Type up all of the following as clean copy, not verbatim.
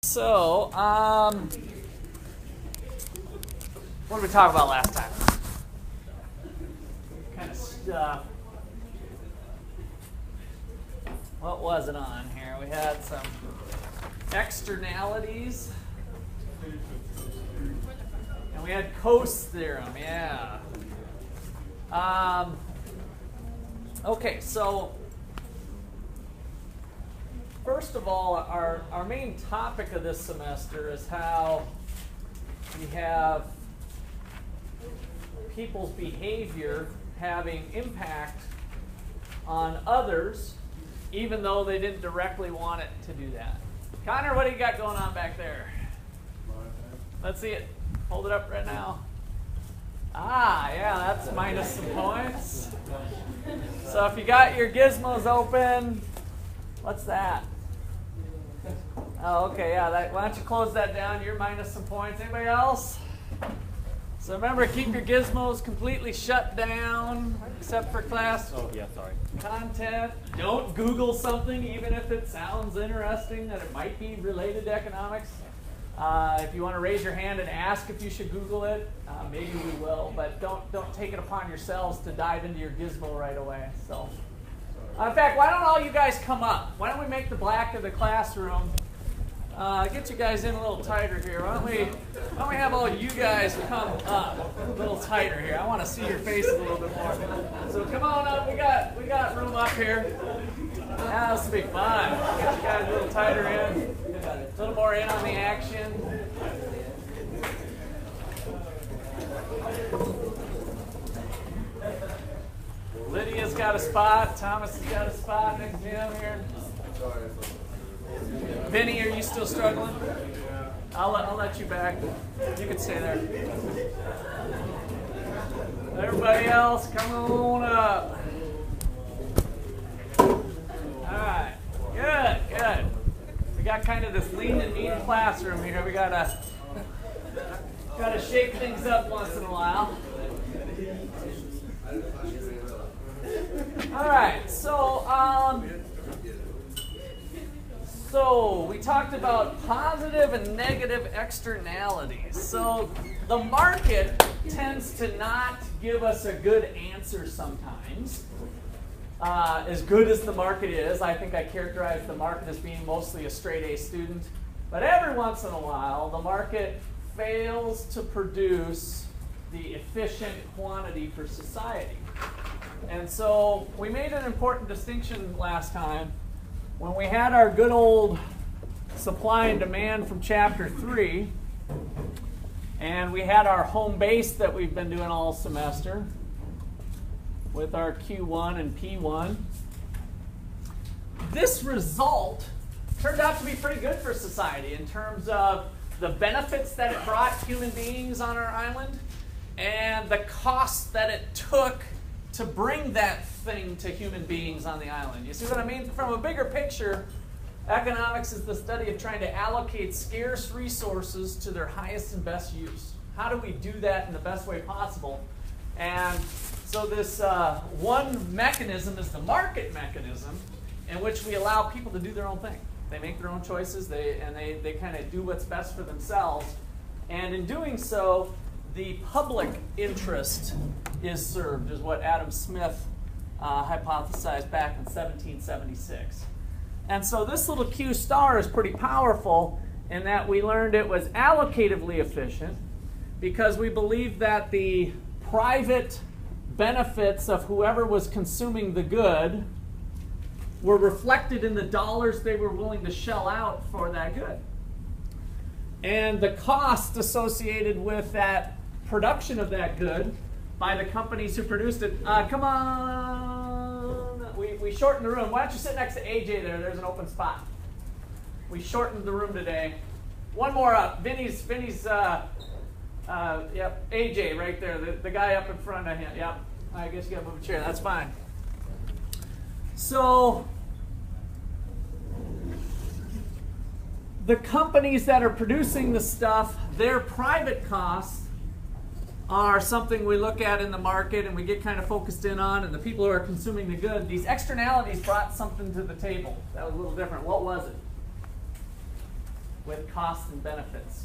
So, what did we talk about last time? Kind of stuff. What was it on here? We had some externalities. And we had Coase theorem, yeah. Okay, so first of all, our main topic of this semester is how we have people's behavior having impact on others, even though they didn't directly want it to do that. Connor, what do you got going on back there? Let's see it. Hold it up right now. Ah, yeah, that's minus some points. So if you got your gizmos open, what's that? Oh, okay, yeah. Why don't you close that down? You're minus some points. Anybody else? So remember, keep your gizmos completely shut down, except for class content. Don't Google something, even if it sounds interesting, that it might be related to economics. If you want to raise your hand and ask if you should Google it, maybe we will. But don't take it upon yourselves to dive into your gizmo right away. So, in fact, why don't all you guys come up? Why don't we make the black of the classroom? Get you guys in a little tighter here. Why don't we have all you guys come up a little tighter here? I want to see your faces a little bit more. So come on up. We got room up here. Yeah, this will be fun. Get you guys a little tighter in, a little more in on the action. Lydia's got a spot. Thomas has got a spot next to him here. Vinny, are you still struggling? I'll let you back. You can stay there. Everybody else, come on up. All right, good. We got kind of this lean and mean classroom here. We gotta shake things up once in a while. All right, so we talked about positive and negative externalities. So the market tends to not give us a good answer sometimes. As good as the market is, I think I characterize the market as being mostly a straight A student. But every once in a while, the market fails to produce the efficient quantity for society. And so we made an important distinction last time when we had our good old supply and demand from chapter 3, and we had our home base that we've been doing all semester with our Q1 and P1. This result turned out to be pretty good for society in terms of the benefits that it brought human beings on our island and the cost that it took to bring that thing to human beings on the island. You see what I mean? From a bigger picture, economics is the study of trying to allocate scarce resources to their highest and best use. How do we do that in the best way possible? And so this one mechanism is the market mechanism, in which we allow people to do their own thing. They make their own choices, they kind of do what's best for themselves. And in doing so, the public interest is served, is what Adam Smith hypothesized back in 1776. And so this little Q star is pretty powerful in that we learned it was allocatively efficient because we believed that the private benefits of whoever was consuming the good were reflected in the dollars they were willing to shell out for that good. And the cost associated with that production of that good by the companies who produced it. Come on. We shortened the room. Why don't you sit next to AJ there? There's an open spot. We shortened the room today. One more up. Vinny's yep, AJ right there. The guy up in front of him. Yep. I guess you got to move a chair. That's fine. So the companies that are producing the stuff, their private costs are something we look at in the market and we get kind of focused in on, and the people who are consuming the good, these externalities brought something to the table that was a little different. What was it? with costs and benefits.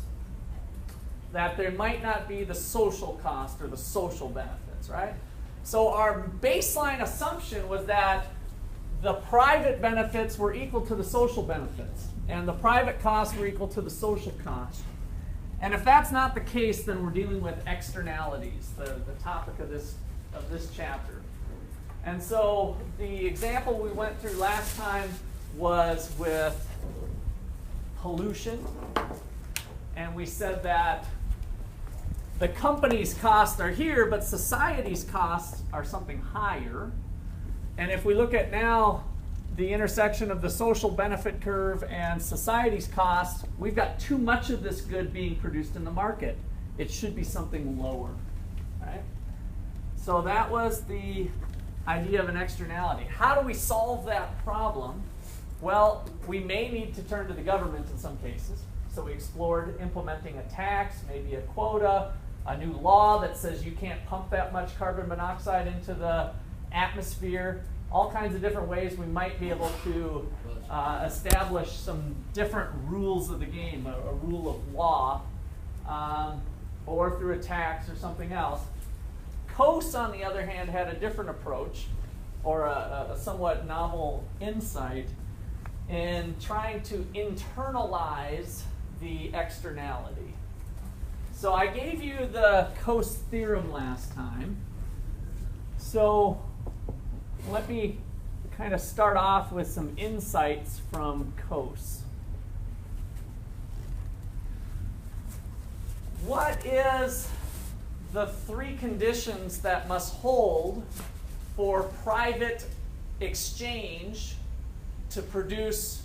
That there might not be the social cost or the social benefits, right? So our baseline assumption was that the private benefits were equal to the social benefits, and the private costs were equal to the social costs. And if that's not the case, then we're dealing with externalities, the topic of this chapter. And so the example we went through last time was with pollution, and we said that the company's costs are here, but society's costs are something higher. And if we look at now the intersection of the social benefit curve and society's costs, we've got too much of this good being produced in the market. It should be something lower, right? So that was the idea of an externality. How do we solve that problem? Well, we may need to turn to the government in some cases. So we explored implementing a tax, maybe a quota, a new law that says you can't pump that much carbon monoxide into the atmosphere, all kinds of different ways we might be able to establish some different rules of the game, a rule of law, or through a tax or something else. Coase, on the other hand, had a different approach, or a somewhat novel insight in trying to internalize the externality. So I gave you the Coase theorem last time. So let me kind of start off with some insights from Coase. What is the three conditions that must hold for private exchange to produce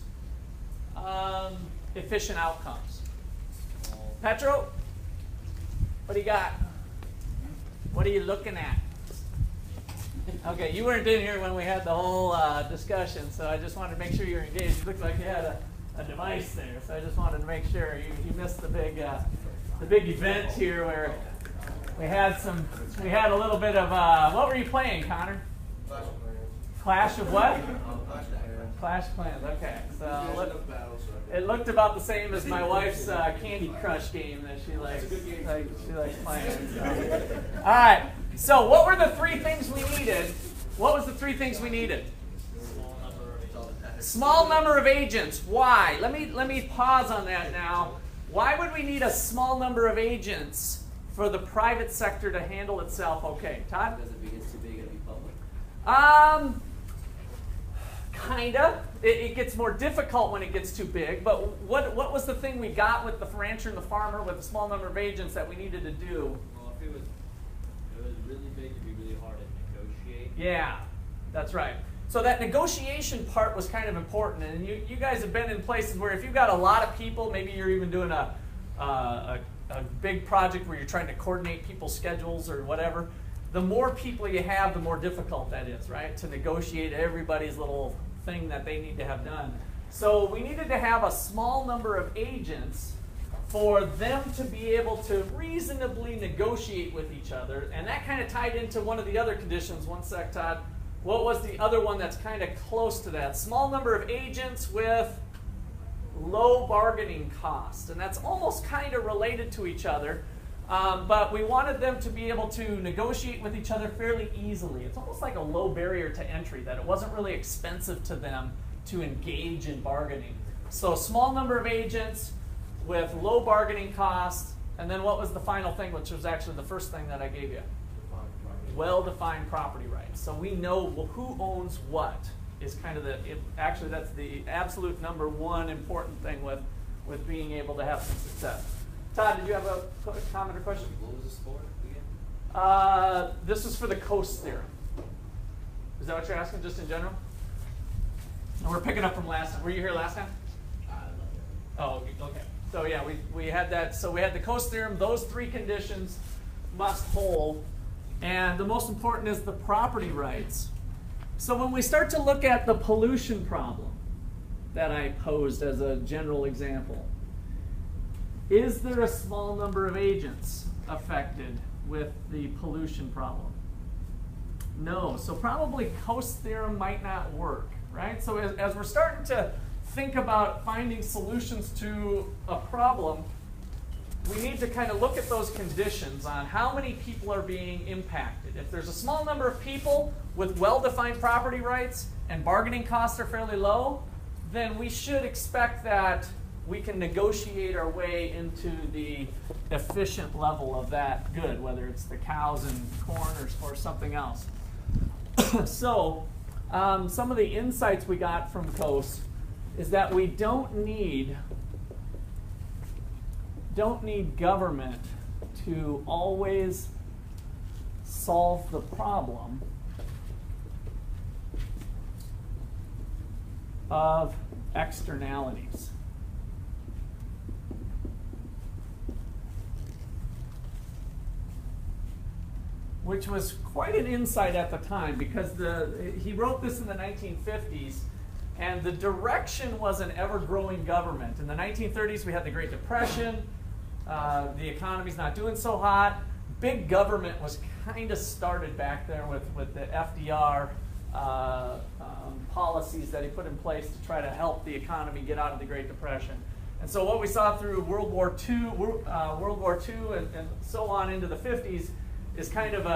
efficient outcomes? Petro, what do you got? What are you looking at? Okay, you weren't in here when we had the whole discussion, so I just wanted to make sure you were engaged. It looked like you had a device there, so I just wanted to make sure you missed the big event here where we had a little bit of what were you playing, Connor? Clash of what? Clash Clans. Okay, so it looked about the same as my wife's Candy Crush game that she likes playing. So. All right. So what were the three things we needed? What was the three things we needed? Small number of agents. Why? Let me pause on that now. Why would we need a small number of agents for the private sector to handle itself okay? Todd? Because if it gets too big, it'll be public. Kinda. It gets more difficult when it gets too big, but what was the thing we got with the rancher and the farmer with a small number of agents that we needed to do? Well, if it was really big, it'd be really hard to negotiate. Yeah, that's right. So that negotiation part was kind of important, and you guys have been in places where if you've got a lot of people, maybe you're even doing a big project where you're trying to coordinate people's schedules or whatever, the more people you have, the more difficult that is, right? To negotiate everybody's little thing that they need to have done. So we needed to have a small number of agents for them to be able to reasonably negotiate with each other. And that kind of tied into one of the other conditions. One sec, Todd. What was the other one that's kind of close to that? Small number of agents with low bargaining costs. And that's almost kind of related to each other. But we wanted them to be able to negotiate with each other fairly easily. It's almost like a low barrier to entry, that it wasn't really expensive to them to engage in bargaining. So small number of agents with low bargaining costs. And then what was the final thing, which was actually the first thing that I gave you? Well-defined property rights. So we know who owns what is kind of actually that's the absolute number one important thing with being able to have some success. Todd, did you have a comment or question? What was this for again? This is for the Coase theorem. Is that what you're asking, just in general? And we're picking up from last time. Were you here last time? Oh, okay. So yeah, we had that. So we had the Coase theorem. Those three conditions must hold. And the most important is the property rights. So when we start to look at the pollution problem that I posed as a general example, is there a small number of agents affected with the pollution problem? No. So probably Coase theorem might not work, right? So as we're starting to think about finding solutions to a problem, we need to kind of look at those conditions on how many people are being impacted. If there's a small number of people with well-defined property rights and bargaining costs are fairly low, then we should expect that we can negotiate our way into the efficient level of that good, whether it's the cows and corn or something else. So some of the insights we got from COAS is that we don't need government to always solve the problem of externalities. Which was quite an insight at the time, because he wrote this in the 1950s, and the direction was an ever-growing government. In the 1930s, we had the Great Depression. The economy's not doing so hot. Big government was kind of started back there with the FDR policies that he put in place to try to help the economy get out of the Great Depression. And so what we saw through World War II and so on into the 50s is kind of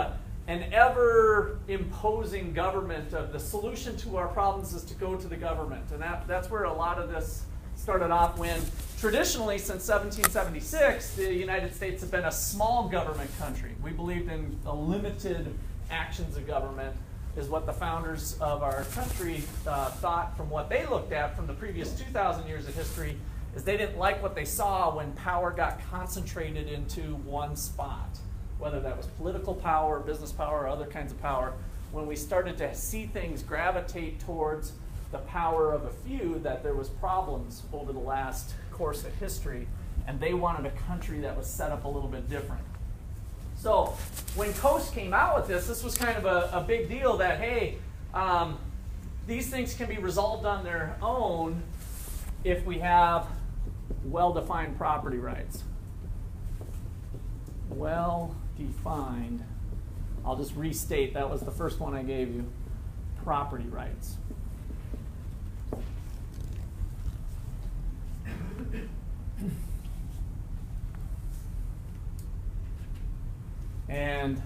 an ever-imposing government of the solution to our problems is to go to the government. And that's where a lot of this started off, when traditionally since 1776, the United States has been a small government country. We believed in the limited actions of government is what the founders of our country thought from what they looked at from the previous 2,000 years of history, is they didn't like what they saw when power got concentrated into one spot. Whether that was political power, business power, or other kinds of power, when we started to see things gravitate towards the power of a few, that there was problems over the last course of history, and they wanted a country that was set up a little bit different. So when COAS came out with this was kind of a big deal that, hey, these things can be resolved on their own if we have well-defined property rights. Well-defined. I'll just restate, that was the first one I gave you. Property rights. And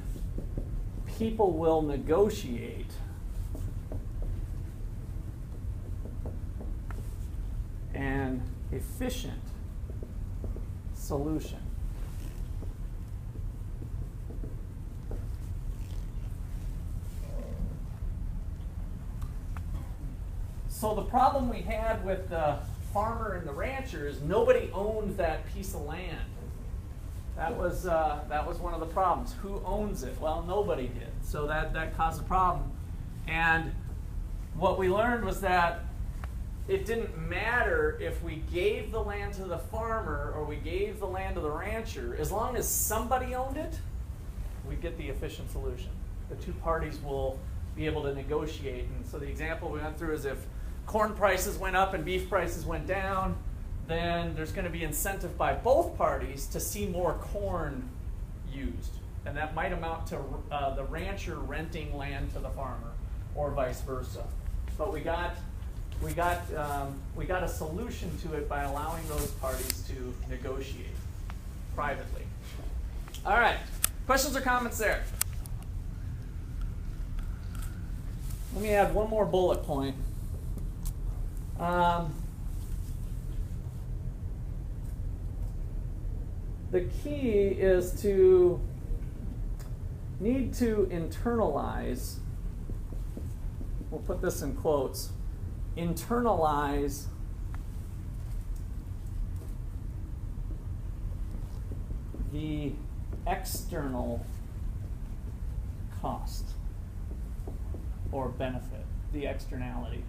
people will negotiate an efficient solution. So the problem we had with the farmer and the rancher is nobody owned that piece of land. That was one of the problems. Who owns it? Well, nobody did. So that caused a problem. And what we learned was that it didn't matter if we gave the land to the farmer or we gave the land to the rancher. As long as somebody owned it, we get the efficient solution. The two parties will be able to negotiate. And so the example we went through is if corn prices went up and beef prices went down, then there's going to be incentive by both parties to see more corn used. And that might amount to the rancher renting land to the farmer, or vice versa. But we got a solution to it by allowing those parties to negotiate privately. All right, questions or comments there? Let me add one more bullet point. The key is to need to internalize, we'll put this in quotes, internalize the external cost or benefit, the externality.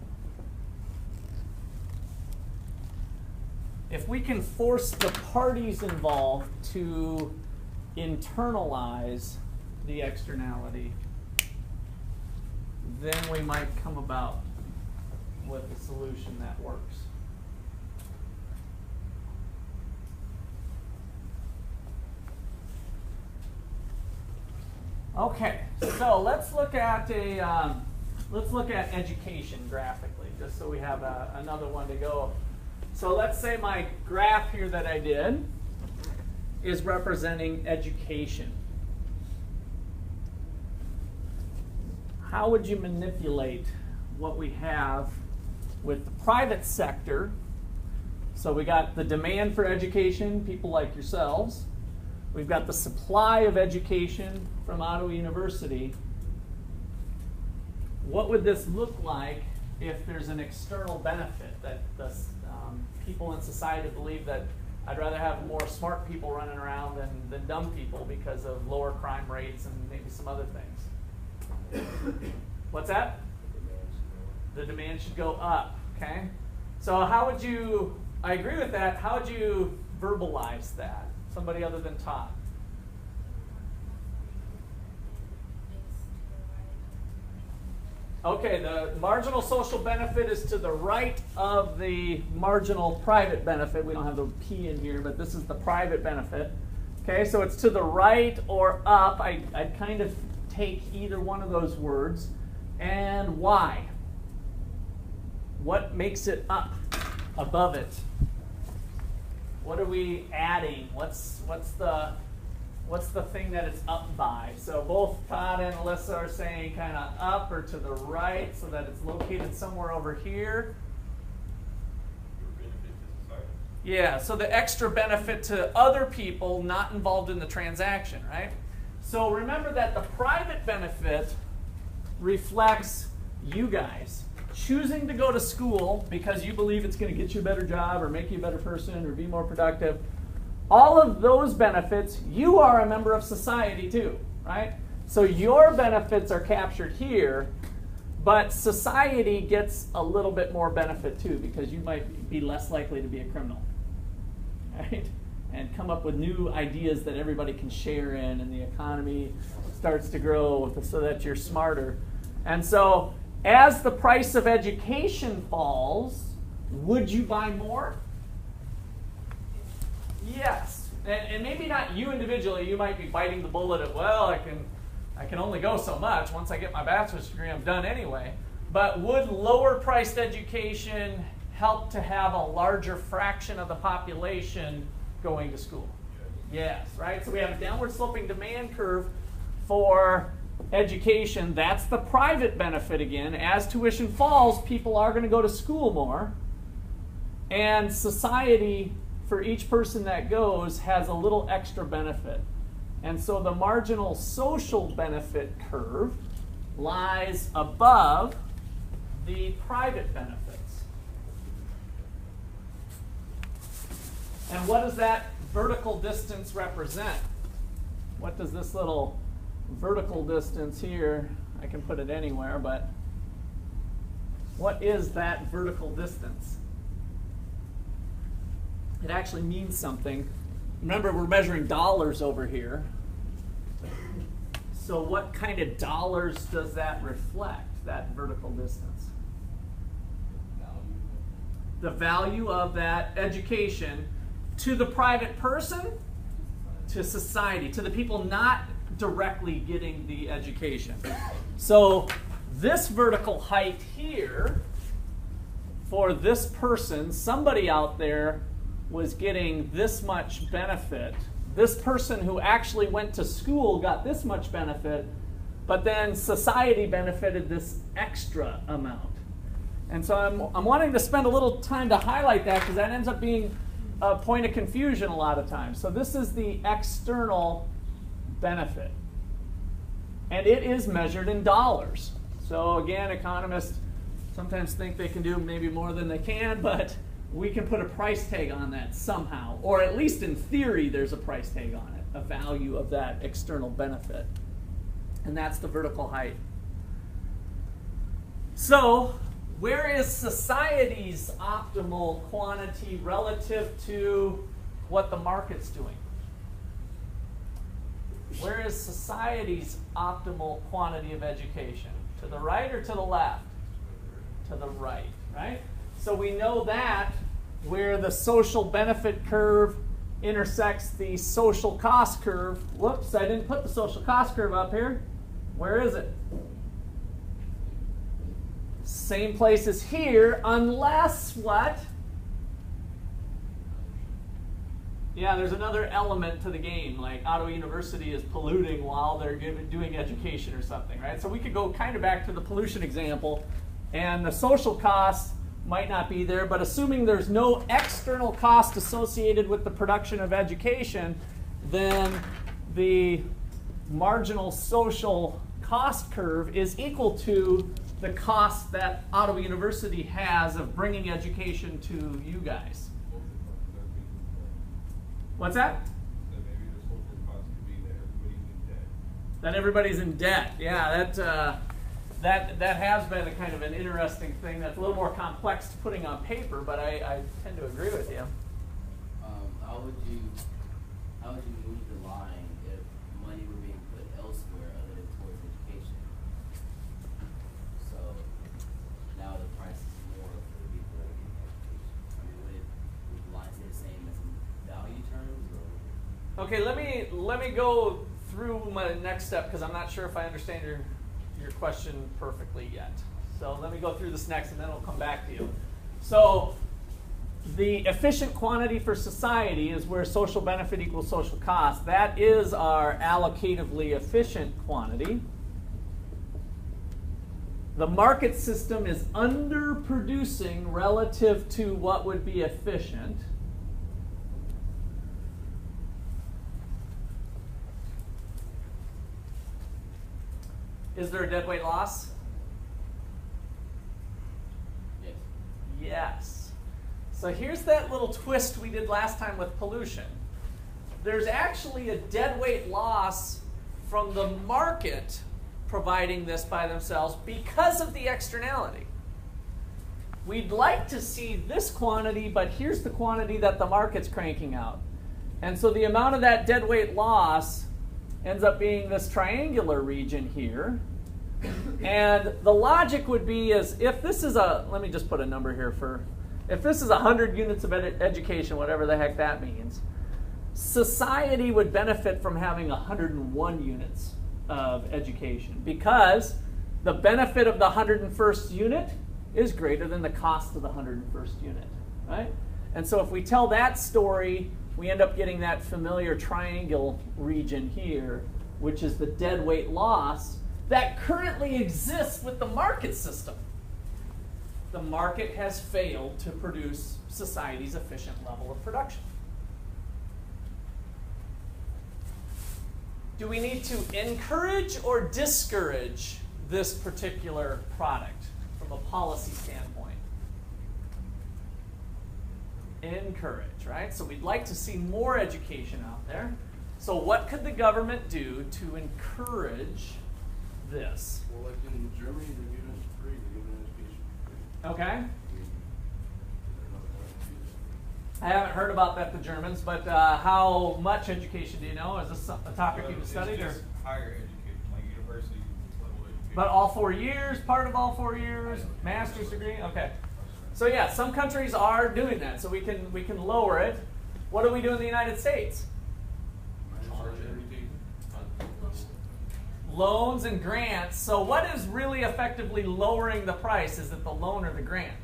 If we can force the parties involved to internalize the externality, then we might come about with a solution that works. Okay, so let's look at education graphically. just so we have another one to go. So let's say my graph here that I did is representing education. How would you manipulate what we have with the private sector? So we got the demand for education, people like yourselves. We've got the supply of education from Ottawa University. What would this look like if there's an external benefit that the people in society believe that I'd rather have more smart people running around than dumb people because of lower crime rates and maybe some other things? What's that? The demand should go up, okay? So how would you, I agree with that, how would you verbalize that? Somebody other than Todd. Okay, the marginal social benefit is to the right of the marginal private benefit. We don't have the P in here, but this is the private benefit. Okay, so it's to the right or up. I'd kind of take either one of those words. And why? What makes it up above it? What are we adding? What's the thing that it's up by? So both Todd and Alyssa are saying kind of up or to the right, so that it's located somewhere over here. Yeah, so the extra benefit to other people not involved in the transaction, right? So remember that the private benefit reflects you guys choosing to go to school because you believe it's going to get you a better job or make you a better person or be more productive. All of those benefits, you are a member of society too, right? So your benefits are captured here, but society gets a little bit more benefit too because you might be less likely to be a criminal, right? And come up with new ideas that everybody can share in, and the economy starts to grow so that you're smarter. And so as the price of education falls, would you buy more? Yes. And maybe not you individually. You might be biting the bullet of, well, I can only go so much. Once I get my bachelor's degree, I'm done anyway. But would lower priced education help to have a larger fraction of the population going to school? Yes, right? So we have a downward sloping demand curve for education. That's the private benefit again. As tuition falls, people are going to go to school more. And society, for each person that goes, has a little extra benefit. And so the marginal social benefit curve lies above the private benefits. And what does that vertical distance represent? What does this little vertical distance here, I can put it anywhere, but what is that vertical distance? It actually means something. Remember, we're measuring dollars over here. So what kind of dollars does that reflect, that vertical distance? The value of that education to the private person, to society, to the people not directly getting the education. So this vertical height here, for this person, somebody out there was getting this much benefit. This person who actually went to school got this much benefit, but then society benefited this extra amount. And so I'm wanting to spend a little time to highlight that because that ends up being a point of confusion a lot of times. So this is the external benefit. And it is measured in dollars. So again, economists sometimes think they can do maybe more than they can, but we can put a price tag on that somehow. Or at least in theory, there's a price tag on it, a value of that external benefit. And that's the vertical height. So where is society's optimal quantity relative to what the market's doing? Where is society's optimal quantity of education? To the right or to the left? To the right, right? So we know that where the social benefit curve intersects the social cost curve. Whoops, I didn't put the social cost curve up here. Where is it? Same place as here, unless what? Yeah, there's another element to the game, like Ottawa University is polluting while they're doing education or something, right? So we could go kind of back to the pollution example, and the social cost might not be there, but assuming there's no external cost associated with the production of education, then the marginal social cost curve is equal to the cost that Ottawa University has of bringing education to you guys. What's that? That maybe the social cost could be That everybody's in debt. Yeah, that has been a kind of an interesting thing that's a little more complex to putting on paper, but I tend to agree with you. How would you move the line if money were being put elsewhere other than towards education? So now the price is more for the people that are getting education. I mean, would the line stay the same as in value terms, or? Okay, let me go through my next step because I'm not sure if I understand your question perfectly yet. So let me go through this next and then I'll come back to you. So the efficient quantity for society is where social benefit equals social cost. That is our allocatively efficient quantity. The market system is underproducing relative to what would be efficient. Is there a deadweight loss? Yes. Yes. So here's that little twist we did last time with pollution. There's actually a deadweight loss from the market providing this by themselves because of the externality. We'd like to see this quantity, but here's the quantity that the market's cranking out. And so the amount of that deadweight loss ends up being this triangular region here. And the logic would be is if this is let me just put a number here if this is 100 units of education, whatever the heck that means, society would benefit from having 101 units of education because the benefit of the 101st unit is greater than the cost of the 101st unit, right? And so if we tell that story, we end up getting that familiar triangle region here, which is the deadweight loss that currently exists with the market system. The market has failed to produce society's efficient level of production. Do we need to encourage or discourage this particular product from a policy standpoint? Encourage, right? So we'd like to see more education out there. So what could the government do to encourage this? Well, like in Germany, they're giving us free. They're giving education free. Okay. They're not going to do that. I haven't heard about that, the Germans, but how much education do you know? Is this a topic you've studied? It's just higher education, like university level education. But all 4 years, part of all 4 years, master's degree? Okay. So yeah, some countries are doing that, so we can lower it. What do we do in the United States? Charge everything. Loans and grants. So what is really effectively lowering the price? Is it the loan or the grant?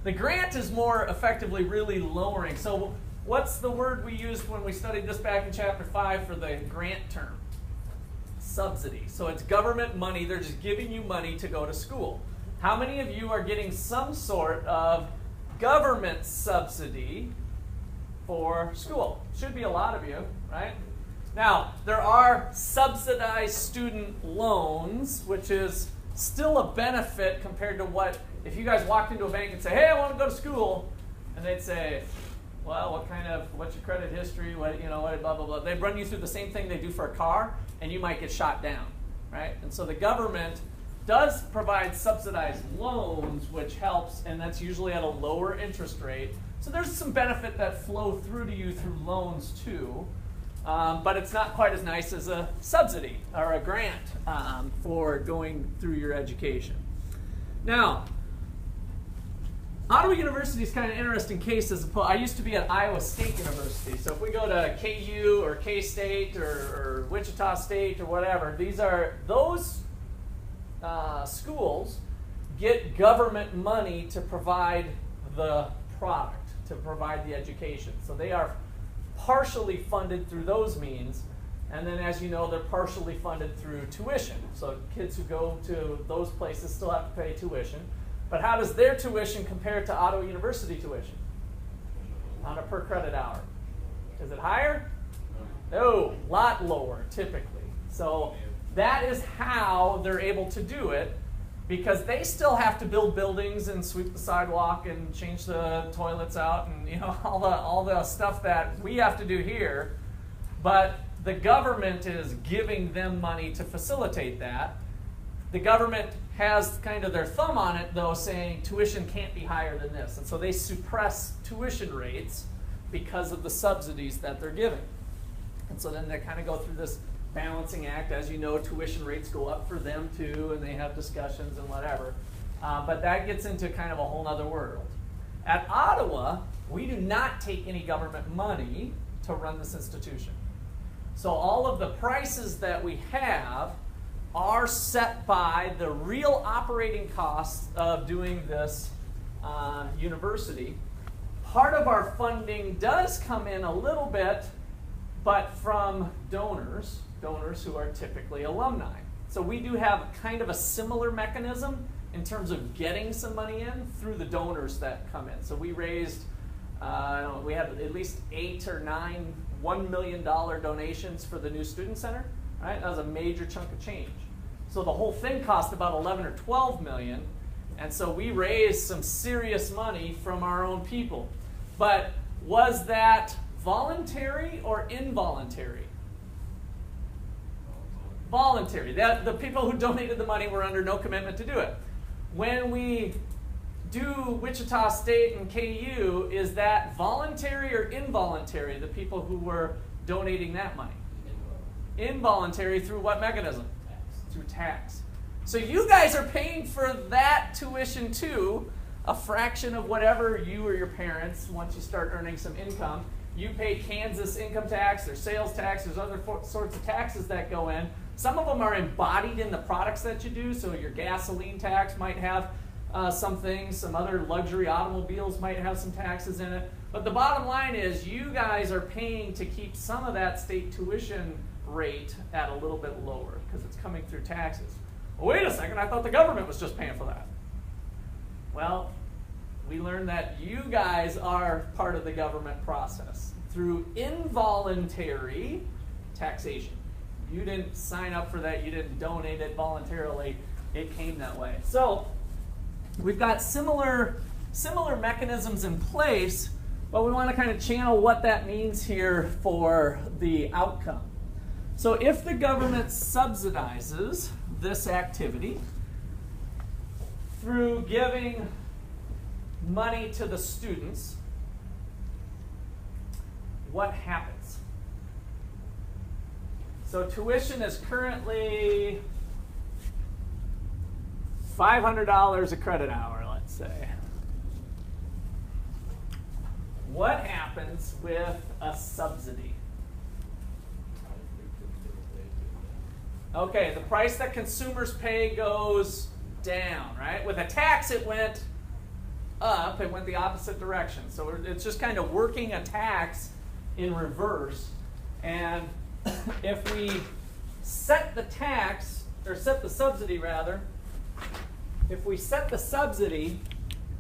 The grant is more effectively really lowering. So what's the word we used when we studied this back in chapter 5 for the grant term? Subsidy. So it's government money. They're just giving you money to go to school. How many of you are getting some sort of government subsidy for school? Should be a lot of you, right? Now, there are subsidized student loans, which is still a benefit compared to what, if you guys walked into a bank and say, hey, I want to go to school, and they'd say, well, what's your credit history, what blah, blah, blah. They'd run you through the same thing they do for a car, and you might get shot down, right? And so the government does provide subsidized loans, which helps, and that's usually at a lower interest rate. So there's some benefit that flow through to you through loans too, but it's not quite as nice as a subsidy or a grant for going through your education. Now, Ottawa University is kind of an interesting case. I used to be at Iowa State University, so if we go to KU or K-State or Wichita State or whatever, those schools get government money to provide the product, to provide the education. So they are partially funded through those means. And then, as you know, they're partially funded through tuition. So kids who go to those places still have to pay tuition. But how does their tuition compare to Ottawa University tuition on a per credit hour? Is it higher? No, a lot lower typically. So that is how they're able to do it, because they still have to build buildings and sweep the sidewalk and change the toilets out and all the stuff that we have to do here. But the government is giving them money to facilitate that. The government has kind of their thumb on it, though, saying tuition can't be higher than this. And so they suppress tuition rates because of the subsidies that they're giving. And so then they kind of go through this balancing act. As you know, tuition rates go up for them too, and they have discussions and whatever. But that gets into kind of a whole other world. At Ottawa, we do not take any government money to run this institution. So all of the prices that we have are set by the real operating costs of doing this university. Part of our funding does come in a little bit, but from donors who are typically alumni. So we do have kind of a similar mechanism in terms of getting some money in through the donors that come in. So we raised, we had at least 8 or 9 $1 million donations for the new student center. Right? That was a major chunk of change. So the whole thing cost about 11 or 12 million, and so we raised some serious money from our own people. But was that voluntary or involuntary? Voluntary. The people who donated the money were under no commitment to do it. When we do Wichita State and KU, is that voluntary or involuntary, the people who were donating that money? Involuntary through what mechanism? Tax. Through tax. So you guys are paying for that tuition too, a fraction of whatever you or your parents, once you start earning some income. You pay Kansas income tax, there's sales tax, there's other sorts of taxes that go in. Some of them are embodied in the products that you do, so your gasoline tax might have some things, some other luxury automobiles might have some taxes in it. But the bottom line is you guys are paying to keep some of that state tuition rate at a little bit lower because it's coming through taxes. Well, wait a second, I thought the government was just paying for that. Well, we learned that you guys are part of the government process through involuntary taxation. You didn't sign up for that, you didn't donate it voluntarily, it came that way. So we've got similar mechanisms in place, but we want to kind of channel what that means here for the outcome. So if the government subsidizes this activity through giving money to the students, what happens? So tuition is currently $500 a credit hour, let's say. What happens with a subsidy? Okay, the price that consumers pay goes down, right? With a tax, it went up, it went the opposite direction. So it's just kind of working a tax in reverse. And if we set the tax, or set the subsidy rather, if we set the subsidy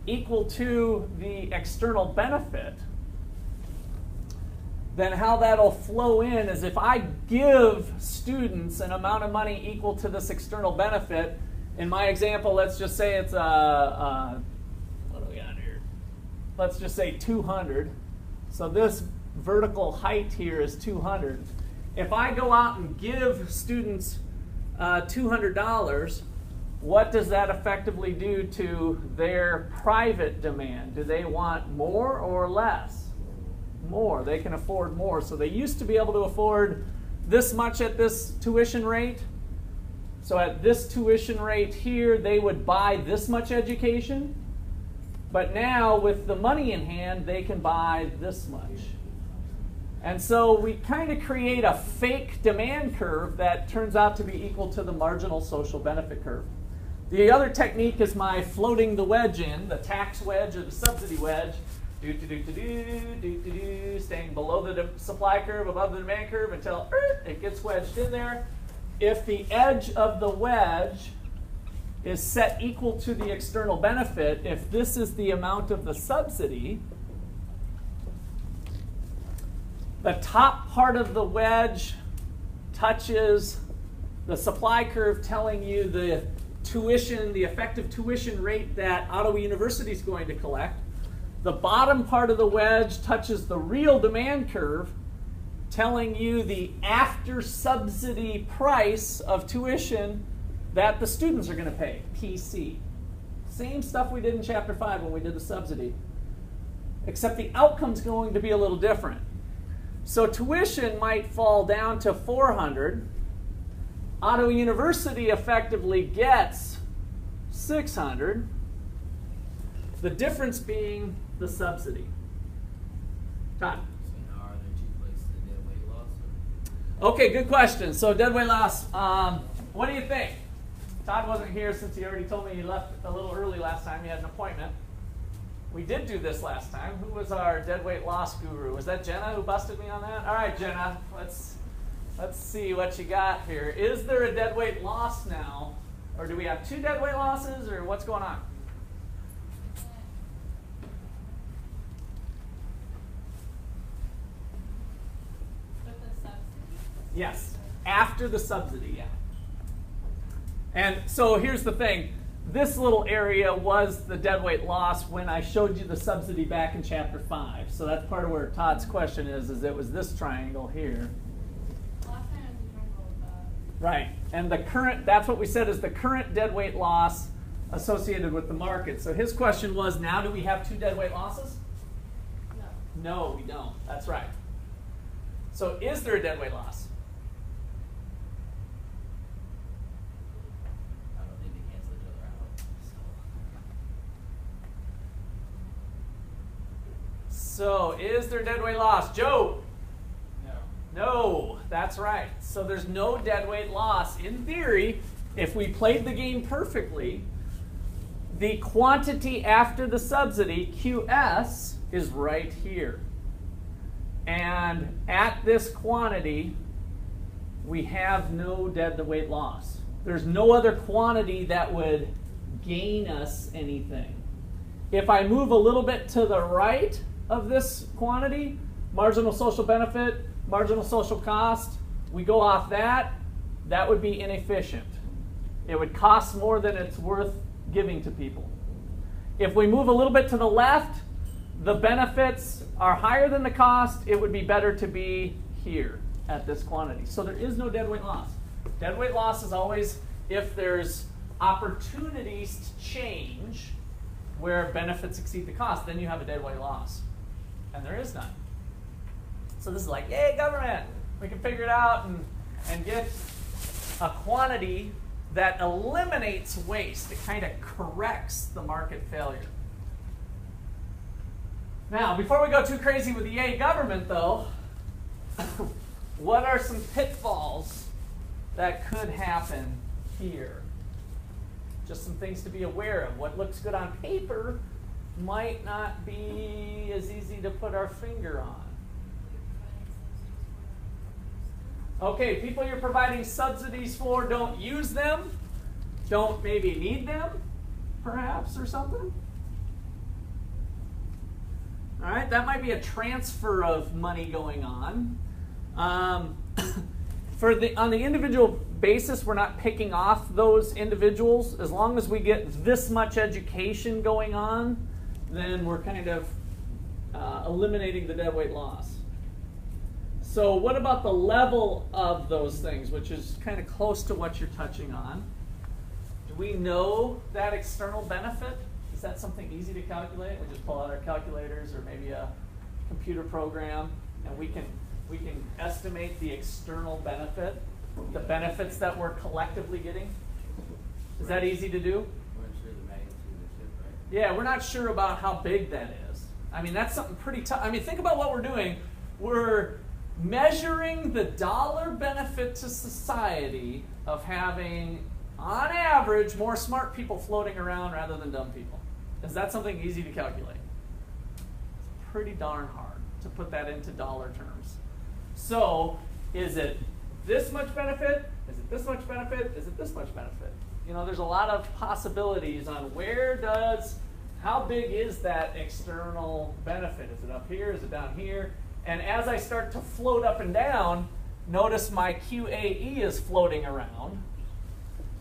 equal to the external benefit, then how that'll flow in is if I give students an amount of money equal to this external benefit, in my example, let's just say it's what do we got here? Let's just say 200. So this vertical height here is 200. If I go out and give students $200, what does that effectively do to their private demand? Do they want more or less? More. They can afford more. So they used to be able to afford this much at this tuition rate. So at this tuition rate here, they would buy this much education. But now with the money in hand, they can buy this much. And so we kind of create a fake demand curve that turns out to be equal to the marginal social benefit curve. The other technique is my floating the wedge in, the tax wedge or the subsidy wedge, staying below the supply curve, above the demand curve until it gets wedged in there. If the edge of the wedge is set equal to the external benefit, if this is the amount of the subsidy, the top part of the wedge touches the supply curve, telling you the tuition, the effective tuition rate that Ottawa University is going to collect. The bottom part of the wedge touches the real demand curve, telling you the after subsidy price of tuition that the students are going to pay, PC. Same stuff we did in Chapter 5 when we did the subsidy, except the outcome's going to be a little different. So tuition might fall down to $400. Ottawa University effectively gets $600. The difference being the subsidy. Todd? So now are there 2 places to dead weight loss? Okay, good question. So dead weight loss, what do you think? Todd wasn't here since he already told me he left a little early last time. He had an appointment. We did do this last time. Who was our dead weight loss guru? Was that Jenna who busted me on that? All right, Jenna, let's see what you got here. Is there a dead weight loss now? Or do we have 2 dead weight losses, or what's going on? With the subsidy? Yes, after the subsidy, yeah. And so here's the thing. This little area was the dead weight loss when I showed you the subsidy back in Chapter 5. So that's part of where Todd's question is it was this triangle here. Last time I was in trouble with that. Right, and the current, that's what we said is the current dead weight loss associated with the market. So his question was, now do we have 2 dead weight losses? No. No, we don't. That's right. So is there a dead weight loss? I don't think they cancel each other out. So is there dead weight loss? Joe? No. No, that's right. So there's no dead weight loss. In theory, if we played the game perfectly, the quantity after the subsidy, QS, is right here. And at this quantity, we have no dead weight loss. There's no other quantity that would gain us anything. If I move a little bit to the right of this quantity, marginal social benefit, marginal social cost, we go off that, that would be inefficient. It would cost more than it's worth giving to people. If we move a little bit to the left, the benefits are higher than the cost. It would be better to be here at this quantity. So there is no dead weight loss. Dead weight loss is always if there's opportunities to change where benefits exceed the cost, then you have a dead weight loss. And there is none. So this is like, yay, government! We can figure it out and get a quantity that eliminates waste. It kind of corrects the market failure. Now, before we go too crazy with the yay government, though, what are some pitfalls that could happen here? Just some things to be aware of. What looks good on paper might not be as easy to put our finger on. Okay, people you're providing subsidies for, don't use them, don't maybe need them, perhaps, or something. All right, that might be a transfer of money going on. On the individual basis, we're not picking off those individuals. As long as we get this much education going on, then we're kind of eliminating the dead weight loss. So what about the level of those things, which is kind of close to what you're touching on? Do we know that external benefit? Is that something easy to calculate? We just pull out our calculators or maybe a computer program, and we can estimate the external benefit, the benefits that we're collectively getting. Is that easy to do? We're not sure the magnitude of the shift, right? Yeah, we're not sure about how big that is. I mean, that's something pretty tough. I mean, think about what we're doing. We're measuring the dollar benefit to society of having on average, more smart people floating around rather than dumb people? Is that something easy to calculate? It's pretty darn hard to put that into dollar terms. So, is it this much benefit? Is it this much benefit? Is it this much benefit? You know, there's a lot of possibilities on how big is that external benefit? Is it up here? Is it down here? And as I start to float up and down, notice my QAE is floating around,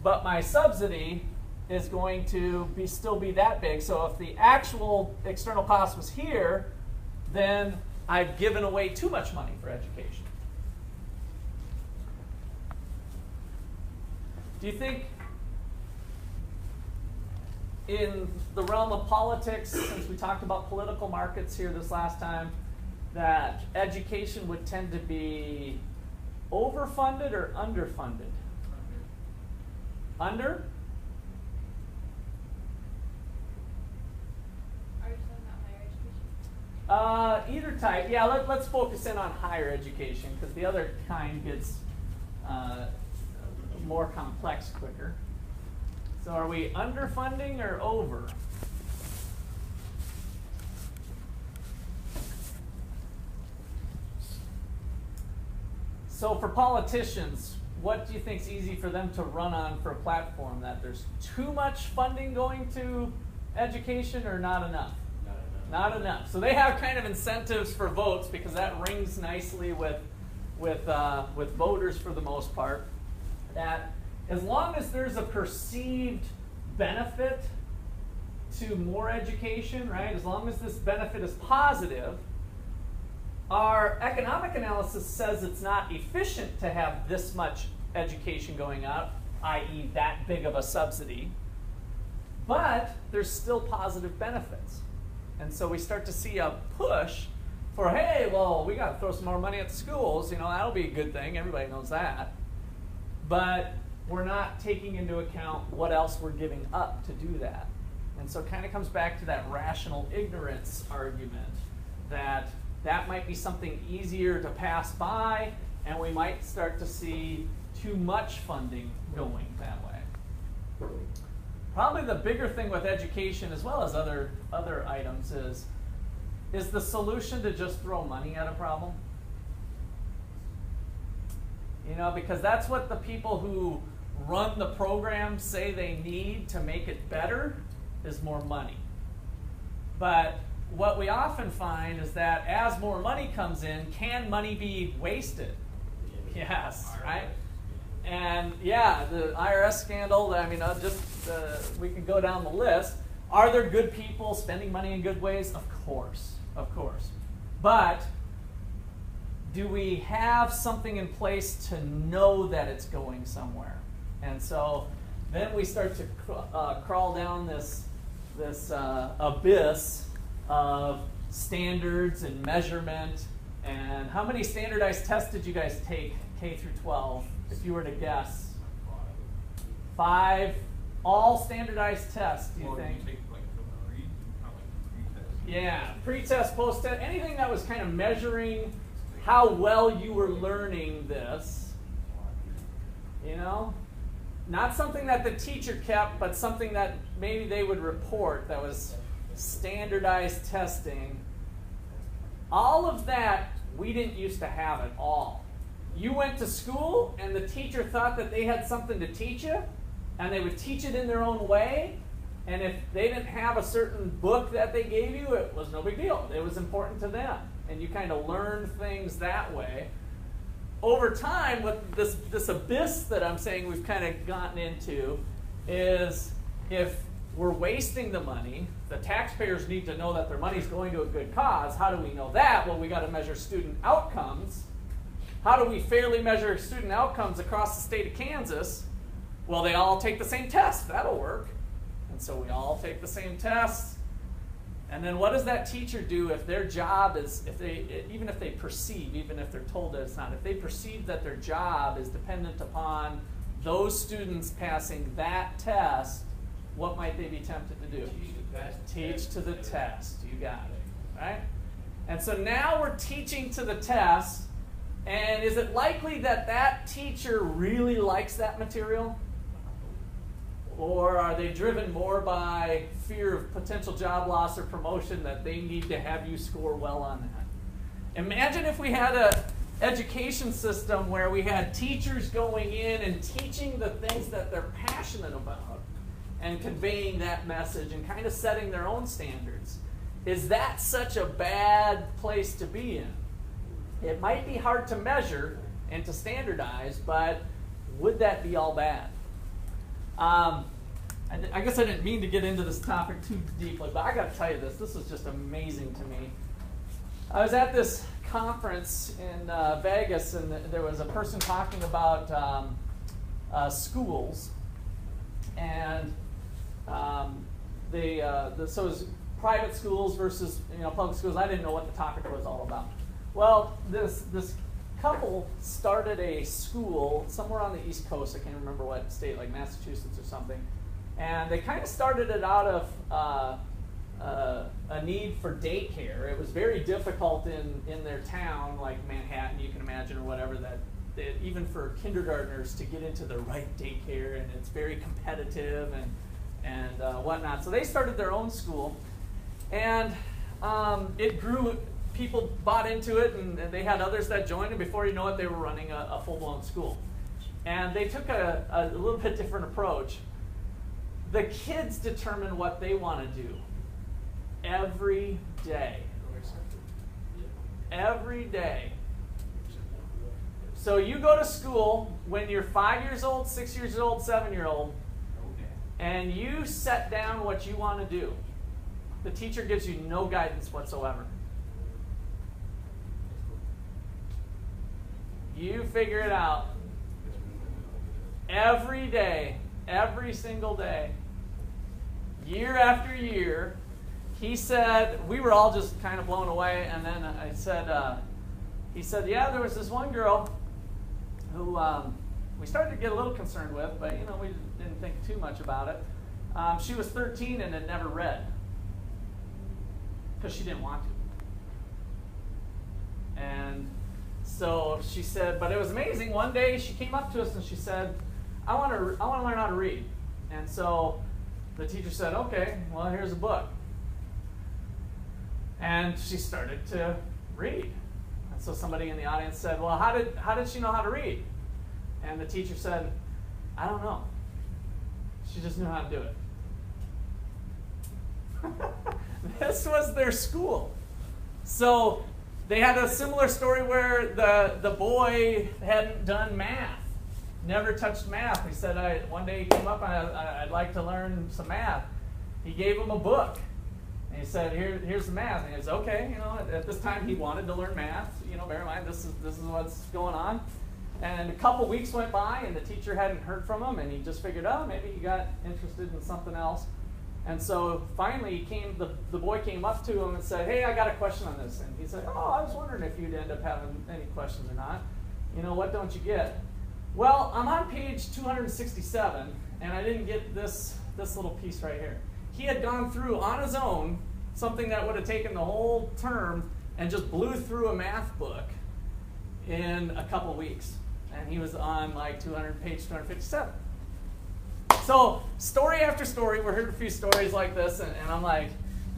but my subsidy is going to still be that big. So if the actual external cost was here, then I've given away too much money for education. Do you think in the realm of politics, since we talked about political markets here this last time, that education would tend to be overfunded or underfunded? Under? Are you talking about higher education? Either type. Yeah, let's focus in on higher education because the other kind gets more complex quicker. So are we underfunding or over? So for politicians, what do you think is easy for them to run on for a platform? That there's too much funding going to education or not enough? Not enough. So they have kind of incentives for votes because that rings nicely with voters for the most part. That as long as there's a perceived benefit to more education, right? As long as this benefit is positive, our economic analysis says it's not efficient to have this much education going up, i.e. that big of a subsidy, but there's still positive benefits. And so we start to see a push for, hey, well, we got to throw some more money at the schools. You know, that'll be a good thing. Everybody knows that. But we're not taking into account what else we're giving up to do that. And so it kind of comes back to that rational ignorance argument that might be something easier to pass by, and we might start to see too much funding going that way. Probably the bigger thing with education, as well as other items, is the solution to just throw money at a problem? You know, because that's what the people who run the program say they need to make it better is more money. But what we often find is that as more money comes in, can money be wasted? Yes, right? And yeah, the IRS scandal, I mean, we can go down the list. Are there good people spending money in good ways? Of course, of course. But do we have something in place to know that it's going somewhere? And so then we start to crawl down this abyss of standards and measurement. And how many standardized tests did you guys take K through 12, if you were to guess? 5, all standardized tests, do you think? Yeah, pre-test, post-test, anything that was kind of measuring how well you were learning this, you know? Not something that the teacher kept, but something that maybe they would report that was standardized testing. All of that we didn't used to have at all. You went to school and the teacher thought that they had something to teach you, and they would teach it in their own way, and if they didn't have a certain book that they gave you, it was no big deal. It was important to them, and you kind of learned things that way. Over time, what this abyss that I'm saying we've kind of gotten into is, if we're wasting the money, the taxpayers need to know that their money's going to a good cause. How do we know that? Well, we got to measure student outcomes. How do we fairly measure student outcomes across the state of Kansas? Well, they all take the same test. That'll work. And so we all take the same tests. And then what does that teacher do if their job is, even if they perceive, even if they're told that it's not, if they perceive that their job is dependent upon those students passing that test, what might they be tempted to do? Teach to the test. You got it, right? And so now we're teaching to the test, and is it likely that that teacher really likes that material? Or are they driven more by fear of potential job loss or promotion that they need to have you score well on that? Imagine if we had an education system where we had teachers going in and teaching the things that they're passionate about and conveying that message and kind of setting their own standards. Is that such a bad place to be in? It might be hard to measure and to standardize, but would that be all bad? I guess I didn't mean to get into this topic too deeply, but I got to tell you this. This was just amazing to me. I was at this conference in Vegas, and there was a person talking about schools, and so it was private schools versus public schools. I didn't know what the topic was all about. Well, this couple started a school somewhere on the East Coast. I can't remember what state, like Massachusetts or something. And they kind of started it out of a need for daycare. It was very difficult in their town, like Manhattan, you can imagine, or whatever, that even for kindergartners to get into the right daycare, and it's very competitive and whatnot. So they started their own school, and it grew. People bought into it, and they had others that joined, and before you know it, they were running a full-blown school. And they took a little bit different approach. The kids determine what they want to do every day. Every day. So you go to school when you're 5 years old, 6 years old, 7-year-old, and you set down what you want to do. The teacher gives you no guidance whatsoever. You figure it out. Every day, every single day, year after year. He said, we were all just kind of blown away, and then I said, he said, yeah, there was this one girl who we started to get a little concerned with, but we didn't think too much about it. She was 13 and had never read because she didn't want to. And so she said, but it was amazing. One day she came up to us and she said, I want to learn how to read. And so the teacher said, okay, well, here's a book. And she started to read. And so somebody in the audience said, well, how did she know how to read? And the teacher said, I don't know. She just knew how to do it. This was their school. So they had a similar story where the boy hadn't done math, never touched math. He said, one day he came up and I'd like to learn some math. He gave him a book. And he said, here's the math. And he said, okay, at this time he wanted to learn math. Bear in mind, this is what's going on. And a couple weeks went by and the teacher hadn't heard from him, and he just figured, maybe he got interested in something else. And so finally the boy came up to him and said, hey, I got a question on this. And he said, I was wondering if you'd end up having any questions or not. What don't you get? Well, I'm on page 267, and I didn't get this little piece right here. He had gone through on his own something that would have taken the whole term and just blew through a math book in a couple weeks. And he was on like page 257. So story after story, we heard a few stories like this, and I'm like,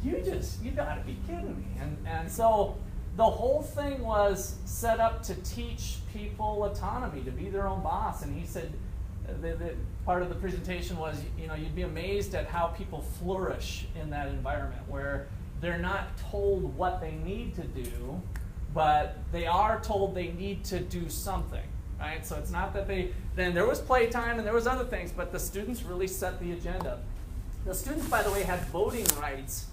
you gotta be kidding me. And so the whole thing was set up to teach people autonomy, to be their own boss. And he said, the part of the presentation was, you'd be amazed at how people flourish in that environment where they're not told what they need to do, but they are told they need to do something, right? So it's not that then there was playtime and there was other things, but the students really set the agenda. The students, by the way, had voting rights,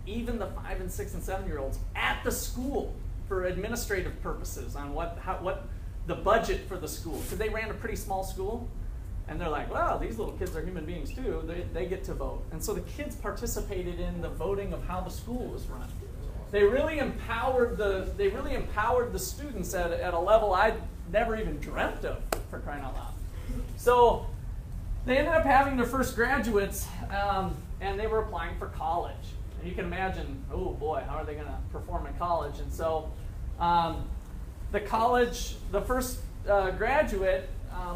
even the 5 and 6 and 7-year-olds, at the school for administrative purposes on what the budget for the school, because they ran a pretty small school. And they're like, well, these little kids are human beings too. They get to vote. And so the kids participated in the voting of how the school was run. They really empowered the students at a level I'd never even dreamt of, for crying out loud. So they ended up having their first graduates, and they were applying for college. And you can imagine, oh boy, how are they going to perform in college? And so the first graduate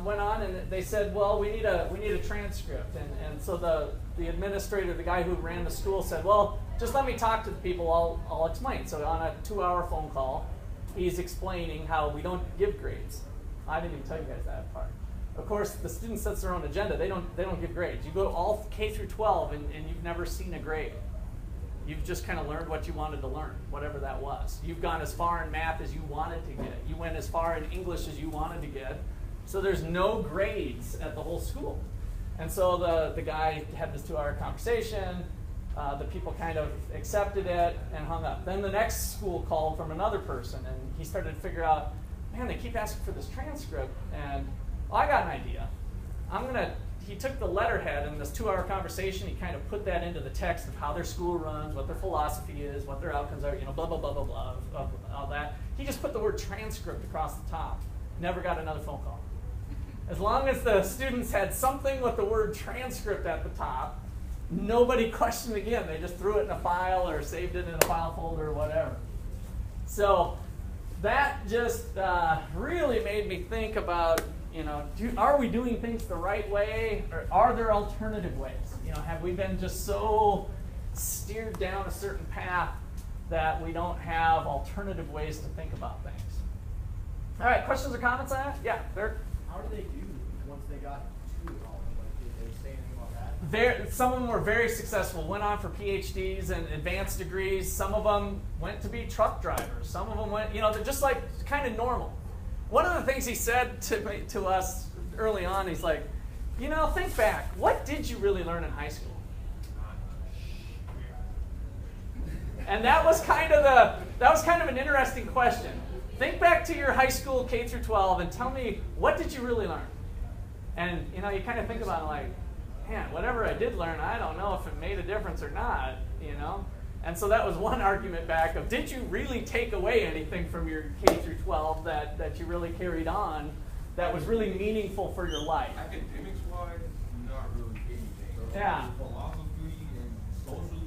went on and they said, well, we need a transcript. And so the administrator, the guy who ran the school, said, well, just let me talk to the people, I'll explain. So on a 2-hour phone call, he's explaining how we don't give grades. I didn't even tell you guys that part. Of course, the student sets their own agenda. They don't give grades. You go all K through 12 and you've never seen a grade. You've just kind of learned what you wanted to learn, whatever that was. You've gone as far in math as you wanted to get. You went as far in English as you wanted to get. So there's no grades at the whole school. And so the guy had this 2-hour conversation. The people kind of accepted it and hung up. Then the next school called from another person, and he started to figure out, man, they keep asking for this transcript, and I got an idea. He took the letterhead in this 2-hour conversation, he kind of put that into the text of how their school runs, what their philosophy is, what their outcomes are, blah, blah, blah, blah, blah, of all that. He just put the word transcript across the top. Never got another phone call. As long as the students had something with the word transcript at the top, nobody questioned again. They just threw it in a file or saved it in a file folder or whatever. So that just really made me think about, are we doing things the right way, or are there alternative ways? Have we been just so steered down a certain path that we don't have alternative ways to think about things? All right, questions or comments on that? Yeah, Dirk? How did they do once they got to college? Like, did they say anything about that? Some of them were very successful, went on for PhDs and advanced degrees. Some of them went to be truck drivers. Some of them went, they're just like kind of normal. One of the things he said to us early on, he's like, think back. What did you really learn in high school? And that was kind of an interesting question. Think back to your high school K through 12 and tell me, what did you really learn? And you kind of think about it like, man, whatever I did learn, I don't know if it made a difference or not, And so that was one argument back of, did you really take away anything from your K through 12 that you really carried on that was really meaningful for your life? Academics-wise, not really anything. Yeah. Philosophy and socially.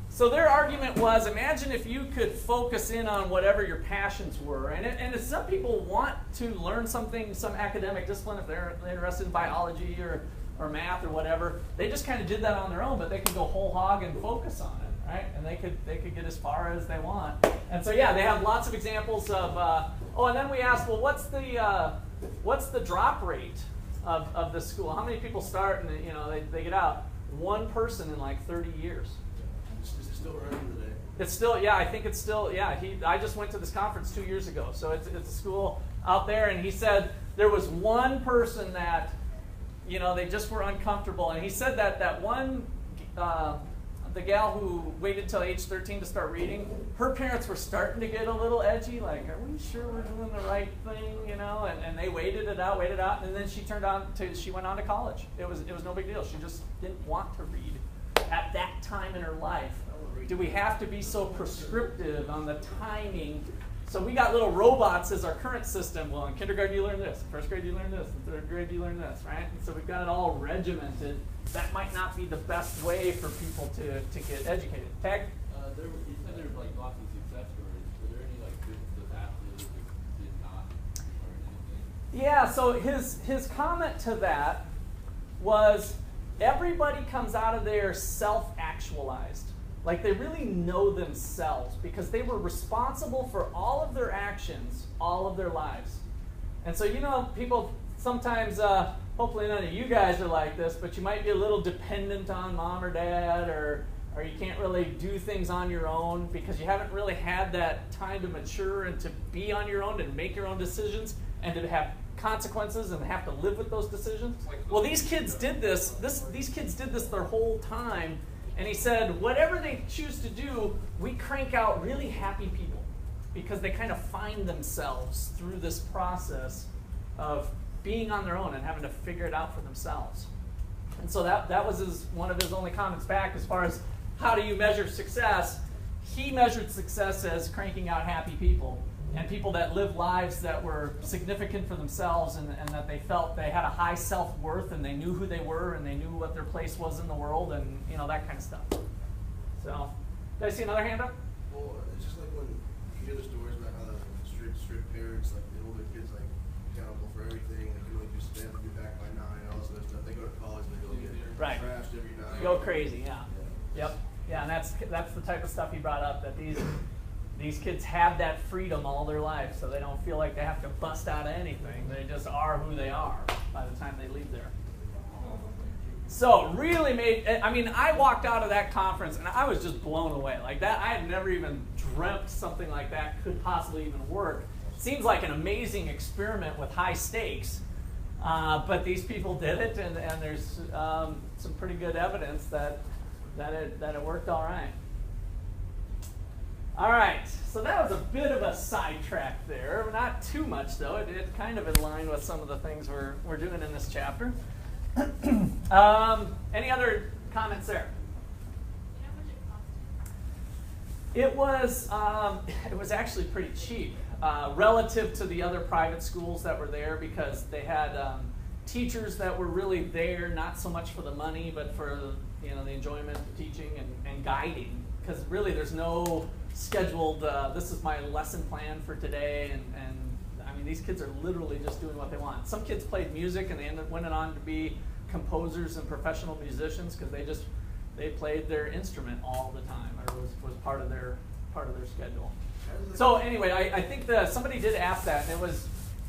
So their argument was, imagine if you could focus in on whatever your passions were. And if some people want to learn something, some academic discipline, if they're interested in biology or math or whatever, they just kind of did that on their own, but they could go whole hog and focus on it. Right? And they could get as far as they want. And so yeah, they have lots of examples of. And then we asked, well, what's the drop rate of this school? How many people start and they get out? One person in like 30 years. It's still running today. It's still, yeah, I think it's still, yeah. I just went to this conference 2 years ago, so it's a school out there, and he said there was one person that, they just were uncomfortable, and he said that one. The gal who waited till age 13 to start reading, her parents were starting to get a little edgy, like, are we sure we're doing the right thing, And they waited it out, and then she went on to college. It was no big deal. She just didn't want to read at that time in her life. Do we have to be so prescriptive on the timing? So we got little robots as our current system. Well, in kindergarten you learn this, in first grade you learn this, in third grade you learn this, right? And so we've got it all regimented. That might not be the best way for people to get educated. Tag? You said there were lots of success stories. Were there any businesses after that did not learn anything? Yeah, so his comment to that was everybody comes out of there self-actualized. Like they really know themselves because they were responsible for all of their actions all of their lives. And so, people sometimes, hopefully none of you guys are like this, but you might be a little dependent on mom or dad, or you can't really do things on your own because you haven't really had that time to mature and to be on your own and make your own decisions and to have consequences and have to live with those decisions. Well, these kids did this. These kids did this their whole time. And he said, whatever they choose to do, we crank out really happy people because they kind of find themselves through this process of being on their own and having to figure it out for themselves. And so that was one of his only comments back as far as how do you measure success. He measured success as cranking out happy people and people that lived lives that were significant for themselves and that they felt they had a high self-worth and they knew who they were and they knew what their place was in the world and that kind of stuff. So, did I see another hand up? Well, it's just like when you hear the stories about how the strict parents, like the older kids, like accountable for everything, they can only do go crazy. Yeah. Yep. Yeah, and that's the type of stuff he brought up, that these kids have that freedom all their life, so they don't feel like they have to bust out of anything. They just are who they are by the time they leave there. So really I walked out of that conference and I was just blown away. Like that, I had never even dreamt something like that could possibly even work. Seems like an amazing experiment with high stakes, but these people did it, and there's some pretty good evidence that it worked all right. All right, so that was a bit of a sidetrack there. Not too much, though. It kind of in line with some of the things we're doing in this chapter. Any other comments there? You know how much it costed? It was actually pretty cheap relative to the other private schools that were there, because they had teachers that were really there not so much for the money, but for the enjoyment of teaching and guiding. Because really, there's no scheduled. This is my lesson plan for today, and I mean, these kids are literally just doing what they want. Some kids played music, and they went on to be composers and professional musicians because they played their instrument all the time, or was part of their schedule. So anyway, I think somebody did ask that, and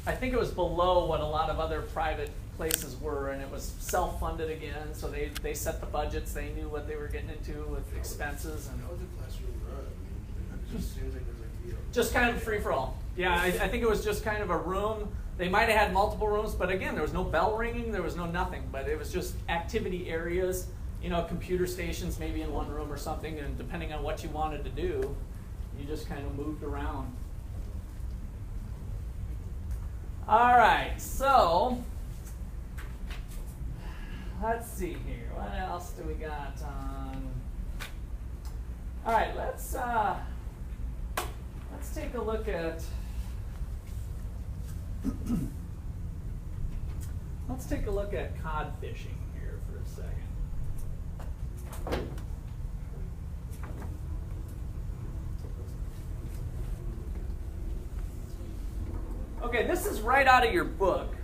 I think it was below what a lot of other private places were, and it was self-funded again. So they set the budgets, they knew what they were getting into with expenses, and How was the classroom run? I mean, it just seems like there's just kind of a free-for-all. Yeah, I think it was just kind of a room. They might have had multiple rooms, but again, there was no bell ringing, there was no nothing. But it was just activity areas, computer stations maybe in one room or something, and depending on what you wanted to do, you just kind of moved around. All right, so let's see here. What else do we got on? All right, let's take a look at. Let's take a look at cod fishing here for a second. Okay, this is right out of your book.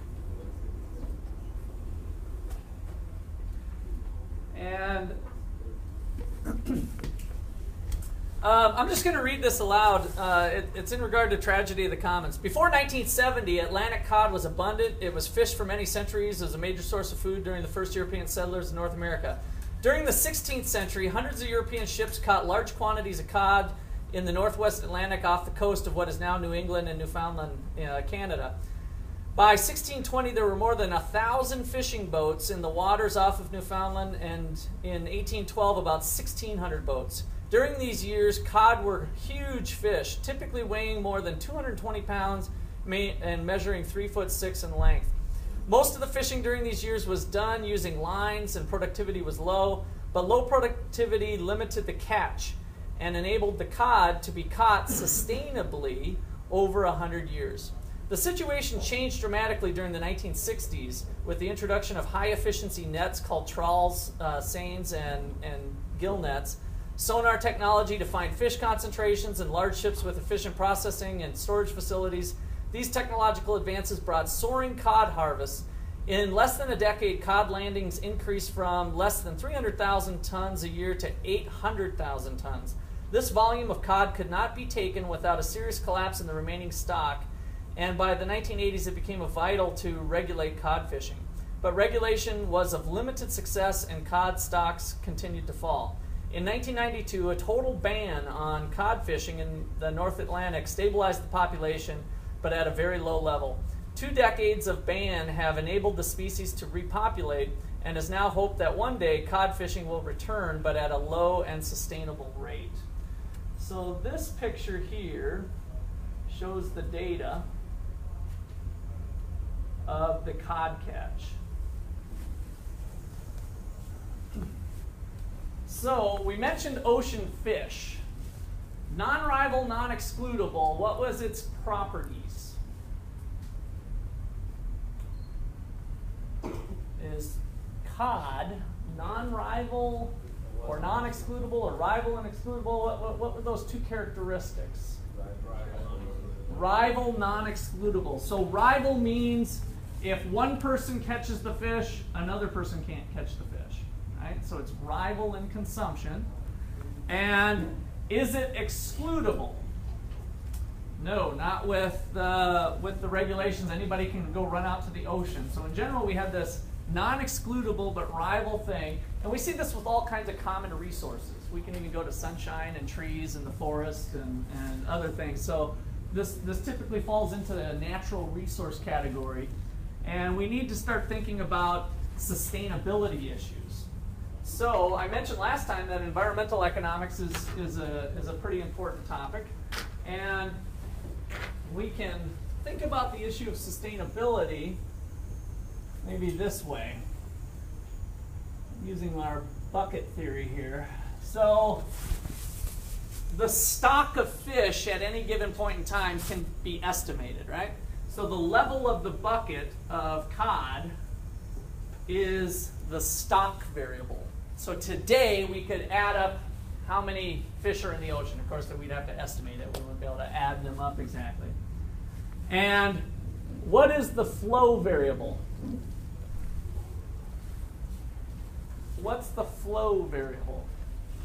And I'm just going to read this aloud. It's in regard to tragedy of the commons. Before 1970, Atlantic cod was abundant. It was fished for many centuries as a major source of food during the first European settlers in North America. During the 16th century, hundreds of European ships caught large quantities of cod in the northwest Atlantic off the coast of what is now New England and Newfoundland, Canada. By 1620, there were more than 1,000 fishing boats in the waters off of Newfoundland, and in 1812, about 1,600 boats. During these years, cod were huge fish, typically weighing more than 220 pounds and measuring 3'6" in length. Most of the fishing during these years was done using lines, and productivity was low, but low productivity limited the catch and enabled the cod to be caught sustainably over 100 years. The situation changed dramatically during the 1960s with the introduction of high-efficiency nets called trawls, seines, and gill nets, sonar technology to find fish concentrations, and large ships with efficient processing and storage facilities. These technological advances brought soaring cod harvests. In less than a decade, cod landings increased from less than 300,000 tons a year to 800,000 tons. This volume of cod could not be taken without a serious collapse in the remaining stock, and by the 1980s it became vital to regulate cod fishing. But regulation was of limited success, and cod stocks continued to fall. In 1992, a total ban on cod fishing in the North Atlantic stabilized the population, but at a very low level. 2 decades of ban have enabled the species to repopulate, and is now hoped that one day cod fishing will return, but at a low and sustainable rate. So this picture here shows the data of the cod catch. So we mentioned ocean fish. Non-rival, non-excludable, what was its properties? Is cod non-rival or non-excludable or rival and excludable? What were those two characteristics? Rival, non-excludable. So rival means if one person catches the fish, another person can't catch the fish. right? So it's rival in consumption. And is it excludable? No, not with the regulations. Anybody can go run out to the ocean. So in general, we have this non-excludable but rival thing. And we see this with all kinds of common resources. We can even go to sunshine and trees and the forest and other things. So this typically falls into the natural resource category. And we need to start thinking about sustainability issues. So I mentioned last time that environmental economics is a pretty important topic. And we can think about the issue of sustainability maybe this way, using our bucket theory here. So the stock of fish at any given point in time can be estimated, right? So the level of the bucket of cod is the stock variable. So today we could add up how many fish are in the ocean. Of course, we'd have to estimate it. We wouldn't be able to add them up exactly. And what is the flow variable? What's the flow variable?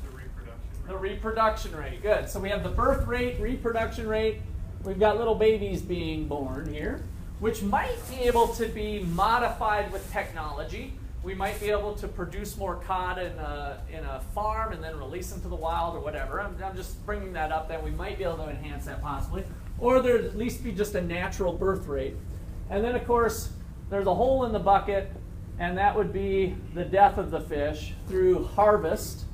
The reproduction rate. The reproduction rate. Good. So we have the birth rate, reproduction rate. We've got little babies being born here, which might be able to be modified with technology. We might be able to produce more cod in a farm and then release them to the wild or whatever. I'm just bringing that up, that we might be able to enhance that possibly. Or there'd at least be just a natural birth rate. And then, of course, there's a hole in the bucket, and that would be the death of the fish through harvest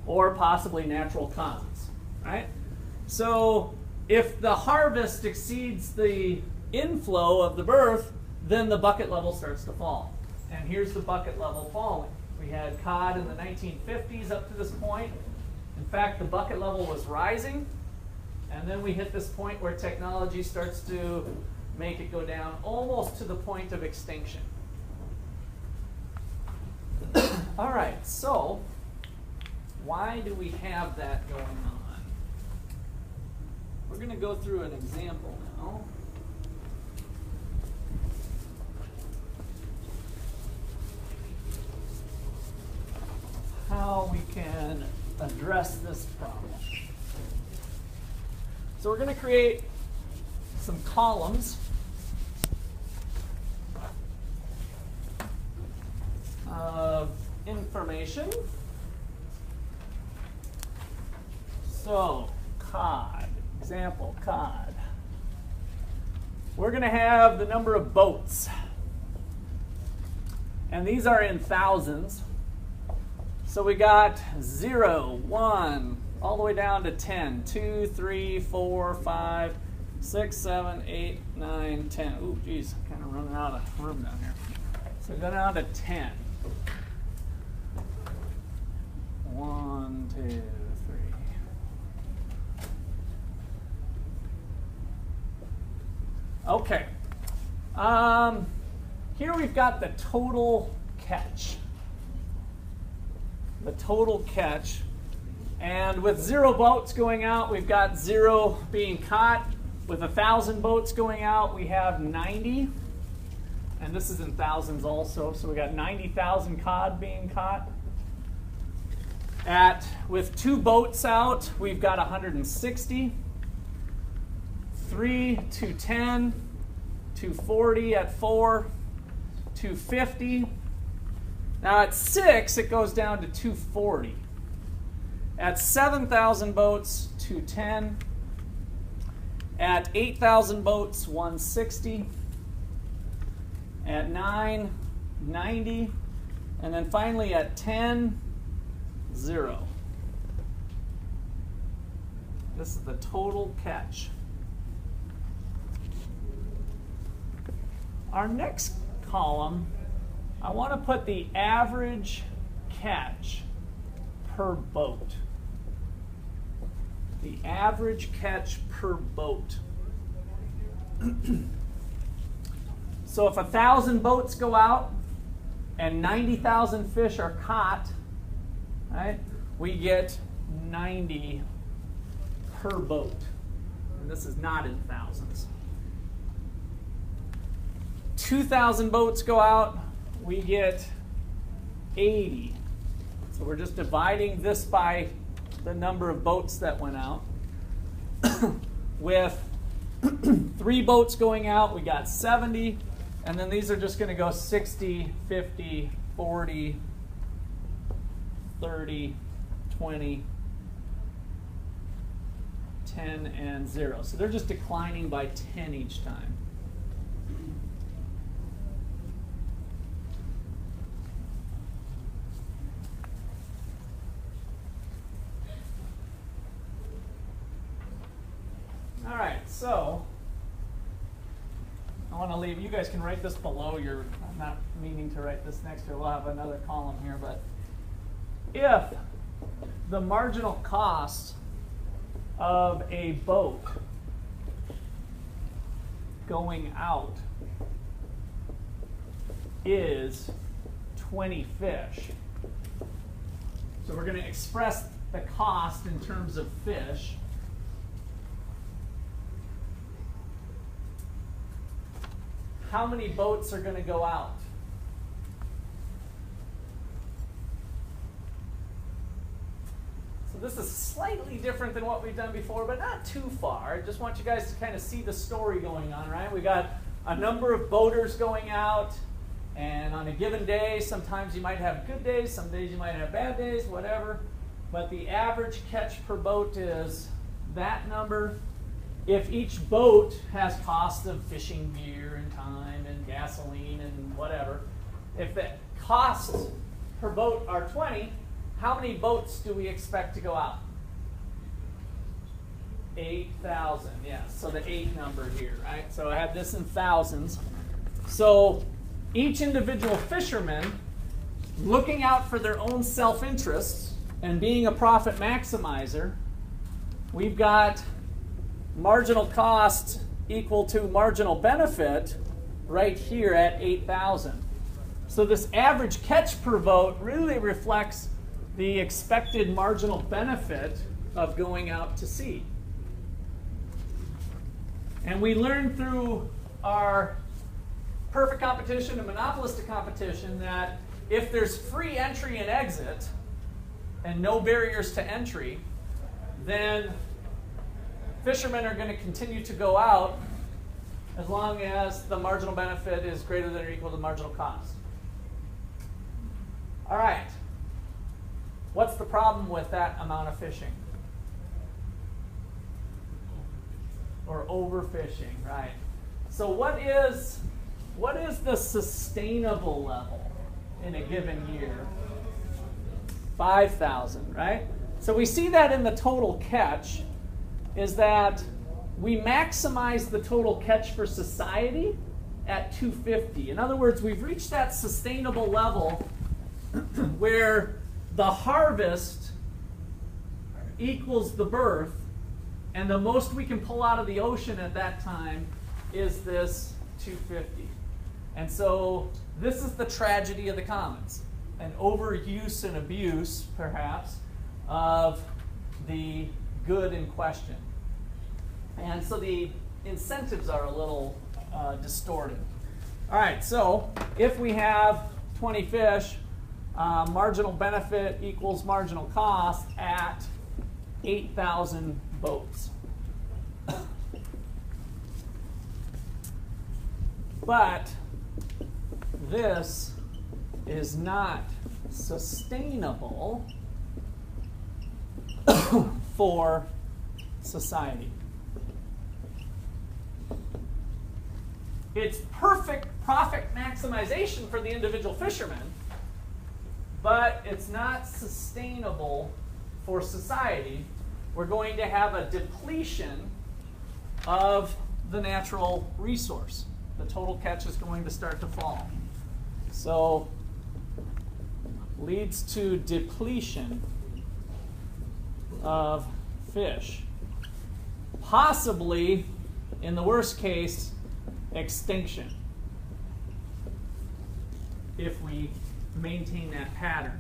or possibly natural causes, right? So if the harvest exceeds the inflow of the birth, then the bucket level starts to fall. And here's the bucket level falling. We had cod in the 1950s up to this point. In fact, the bucket level was rising, and then we hit this point where technology starts to make it go down almost to the point of extinction. All right, so why do we have that going on? We're going to go through an example now. How we can address this problem. So we're going to create some columns of information. So cod, example cod. We're going to have the number of boats. And these are in thousands. So we got 0, 1, all the way down to 10, 2, 3, 4, 5, 6, 7, 8, 9, 10. Ooh, geez, I'm kind of running out of room down here. So go down to 10. 1, 2, 3. Okay. Here we've got the total catch. The total catch. And with 0 boats going out, we've got 0 being caught. With 1,000 boats going out, we have 90. And this is in thousands also, so we got 90,000 cod being caught. With 2 boats out, we've got 160. 3, 210, 240 at 4, 250. Now at 6, it goes down to 240. At 7,000 boats, 210. At 8,000 boats, 160. At 9, 90. And then finally at 10, 0. This is the total catch. Our next column, I want to put the average catch per boat. The average catch per boat. So if 1,000 boats go out and 90,000 fish are caught, right, we get 90 per boat. And this is not in thousands. 2,000 boats go out, we get 80. So we're just dividing this by the number of boats that went out. With 3 boats going out, we got 70. And then these are just going to go 60, 50, 40, 30, 20, 10, and 0. So they're just declining by 10 each time. All right, so I want to leave, you guys can write this below your, I'm not meaning to write this next year, we'll have another column here, but if the marginal cost of a boat going out is 20 fish, so we're going to express the cost in terms of fish. How many boats are going to go out? So this is slightly different than what we've done before, but not too far. I just want you guys to kind of see the story going on, right? We got a number of boaters going out, and on a given day, sometimes you might have good days, some days you might have bad days, whatever. But the average catch per boat is that number. If each boat has cost of fishing gear and time and gasoline and whatever, if the costs per boat are 20, how many boats do we expect to go out? 8,000, yes. So the 8 number here, right? So I have this in thousands. So each individual fisherman, looking out for their own self-interests and being a profit maximizer, we've got marginal cost equal to marginal benefit right here at 8,000. So this average catch per boat really reflects the expected marginal benefit of going out to sea. And we learned through our perfect competition and monopolistic competition that if there's free entry and exit and no barriers to entry, then fishermen are going to continue to go out as long as the marginal benefit is greater than or equal to the marginal cost. All right. What's the problem with that amount of fishing? Or overfishing, right? So what is the sustainable level in a given year? 5,000, right? So we see that in the total catch, is that we maximize the total catch for society at 250. In other words, we've reached that sustainable level where the harvest equals the birth, and the most we can pull out of the ocean at that time is this 250. And so this is the tragedy of the commons, an overuse and abuse, perhaps, of the good in question. And so the incentives are a little distorted. All right, so if we have 20 fish, marginal benefit equals marginal cost at 8,000 boats. But this is not sustainable for society. It's perfect profit maximization for the individual fisherman, but it's not sustainable for society. We're going to have a depletion of the natural resource. The total catch is going to start to fall. So, leads to depletion of fish. Possibly, in the worst case, extinction, if we maintain that pattern.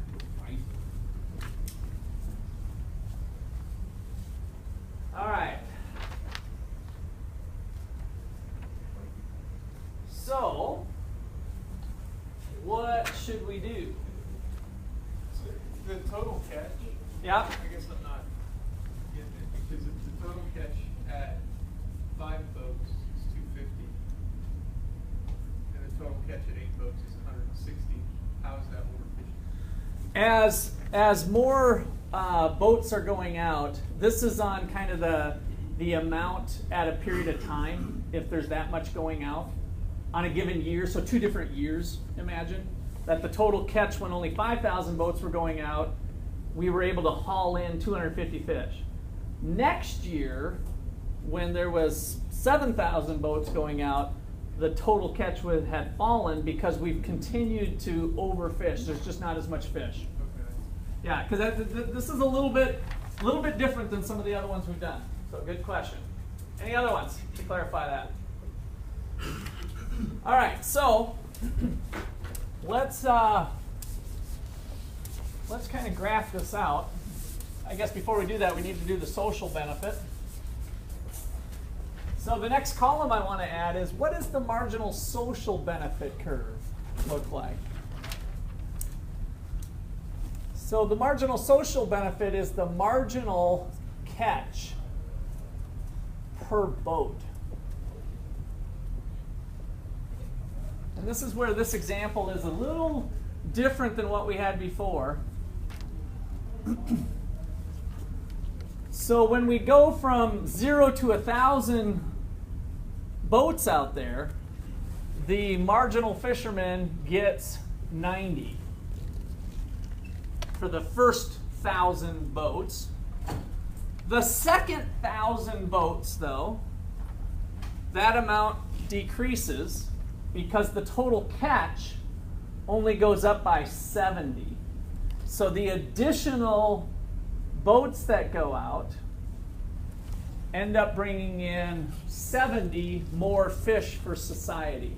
All right. So, what should we do? The total catch, Yeah. I guess I'm not getting it, because if the total catch at 5 boats is 250, and the total catch at 8 boats is 160, how is that overfishing? As more boats are going out, this is on kind of the amount at a period of time, if there's that much going out on a given year. So 2 different years, imagine. That the total catch when only 5,000 boats were going out, we were able to haul in 250 fish. Next year, when there was 7,000 boats going out, the total catch had fallen because we've continued to overfish. There's just not as much fish. Okay. Yeah, because this is a little bit different than some of the other ones we've done. So good question. Any other ones to clarify that? All right, so let's kind of graph this out. I guess before we do that, we need to do the social benefit. So the next column I want to add is, what does the marginal social benefit curve look like? So the marginal social benefit is the marginal catch per boat. And this is where this example is a little different than what we had before. So when we go from 0 to 1,000 boats out there, the marginal fisherman gets 90 for the first 1,000 boats. The second 1,000 boats, though, that amount decreases because the total catch only goes up by 70. So the additional boats that go out end up bringing in 70 more fish for society.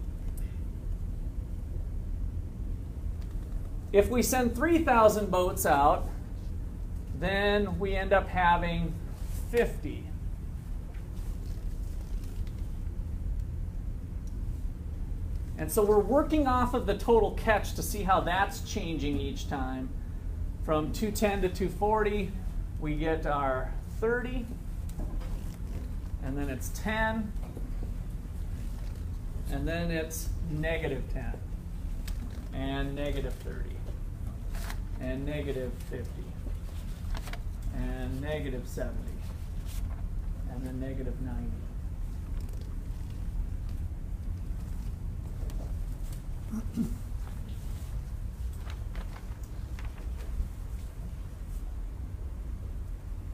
If we send 3,000 boats out, then we end up having 50. And so we're working off of the total catch to see how that's changing each time. From 210 to 240, we get our 30, and then it's 10, and then it's negative 10, and negative 30, and negative 50, and negative 70, and then negative 90.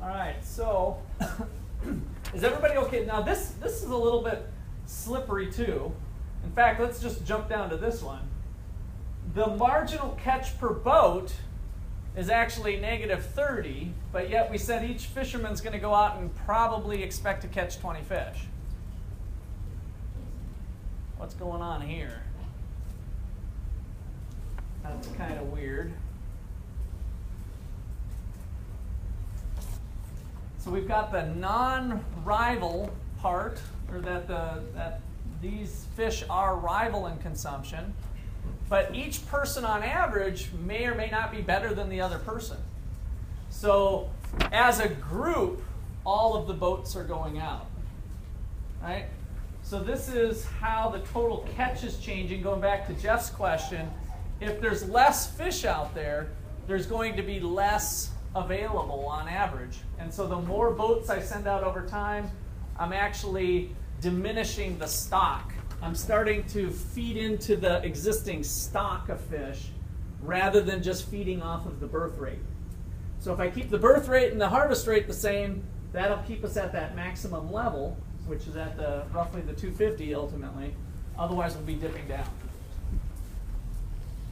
All right, so is everybody okay? Now this is a little bit slippery too. In fact, let's just jump down to this one. The marginal catch per boat is actually negative 30, but yet we said each fisherman's going to go out and probably expect to catch 20 fish. What's going on here? That's kind of weird. So we've got the non-rival part, or that these fish are rival in consumption, but each person on average may or may not be better than the other person. So as a group, all of the boats are going out, right? So this is how the total catch is changing. Going back to Jeff's question, if there's less fish out there, there's going to be less available on average. And so the more boats I send out over time, I'm actually diminishing the stock. I'm starting to feed into the existing stock of fish rather than just feeding off of the birth rate. So if I keep the birth rate and the harvest rate the same, that'll keep us at that maximum level, which is at roughly the 250 ultimately. Otherwise, we'll be dipping down.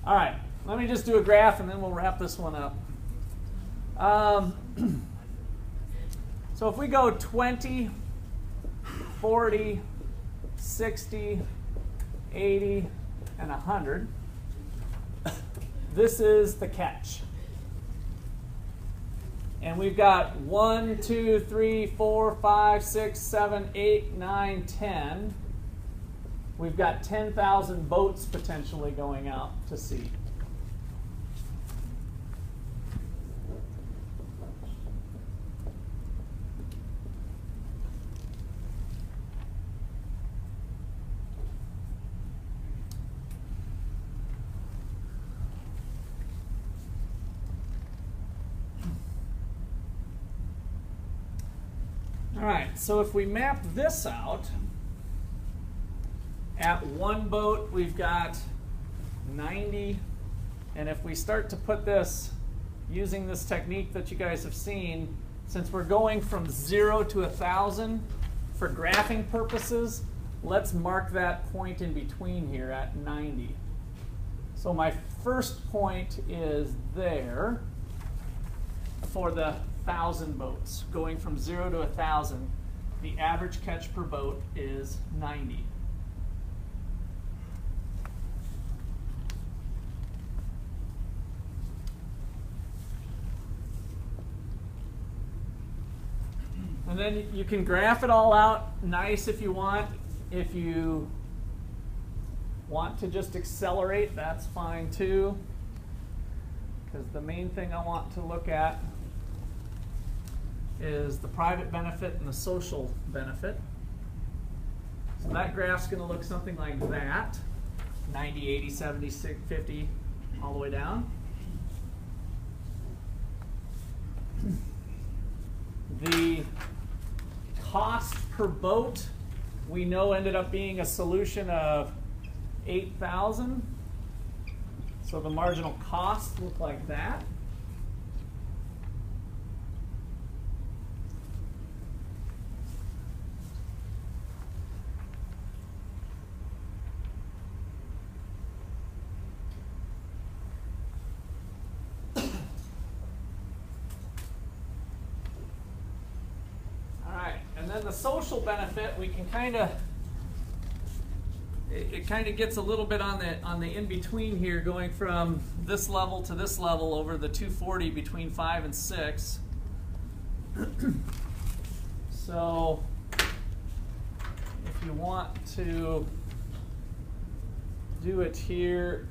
All right, let me just do a graph and then we'll wrap this one up. So if we go 20, 40, 60, 80, and 100, this is the catch. And we've got 1, 2, 3, 4, 5, 6, 7, 8, 9, 10. We've got 10,000 boats potentially going out to sea. All right, so if we map this out, at one boat we've got 90, and if we start to put this, using this technique that you guys have seen, since we're going from 0 to 1,000 for graphing purposes, let's mark that point in between here at 90. So my first point is there for the 1,000 boats. Going from 0 to 1,000, the average catch per boat is 90. And then you can graph it all out nice if you want. If you want to just accelerate, that's fine too. Because the main thing I want to look at is the private benefit and the social benefit. So that graph's going to look something like that. 90, 80, 70, 50, all the way down. The cost per boat, we know, ended up being a solution of 8,000. So the marginal cost looked like that. And then the social benefit, we can kind of, it kind of gets a little bit on the in-between here, going from this level to this level over the 240 between 5 and 6. So if you want to do it here,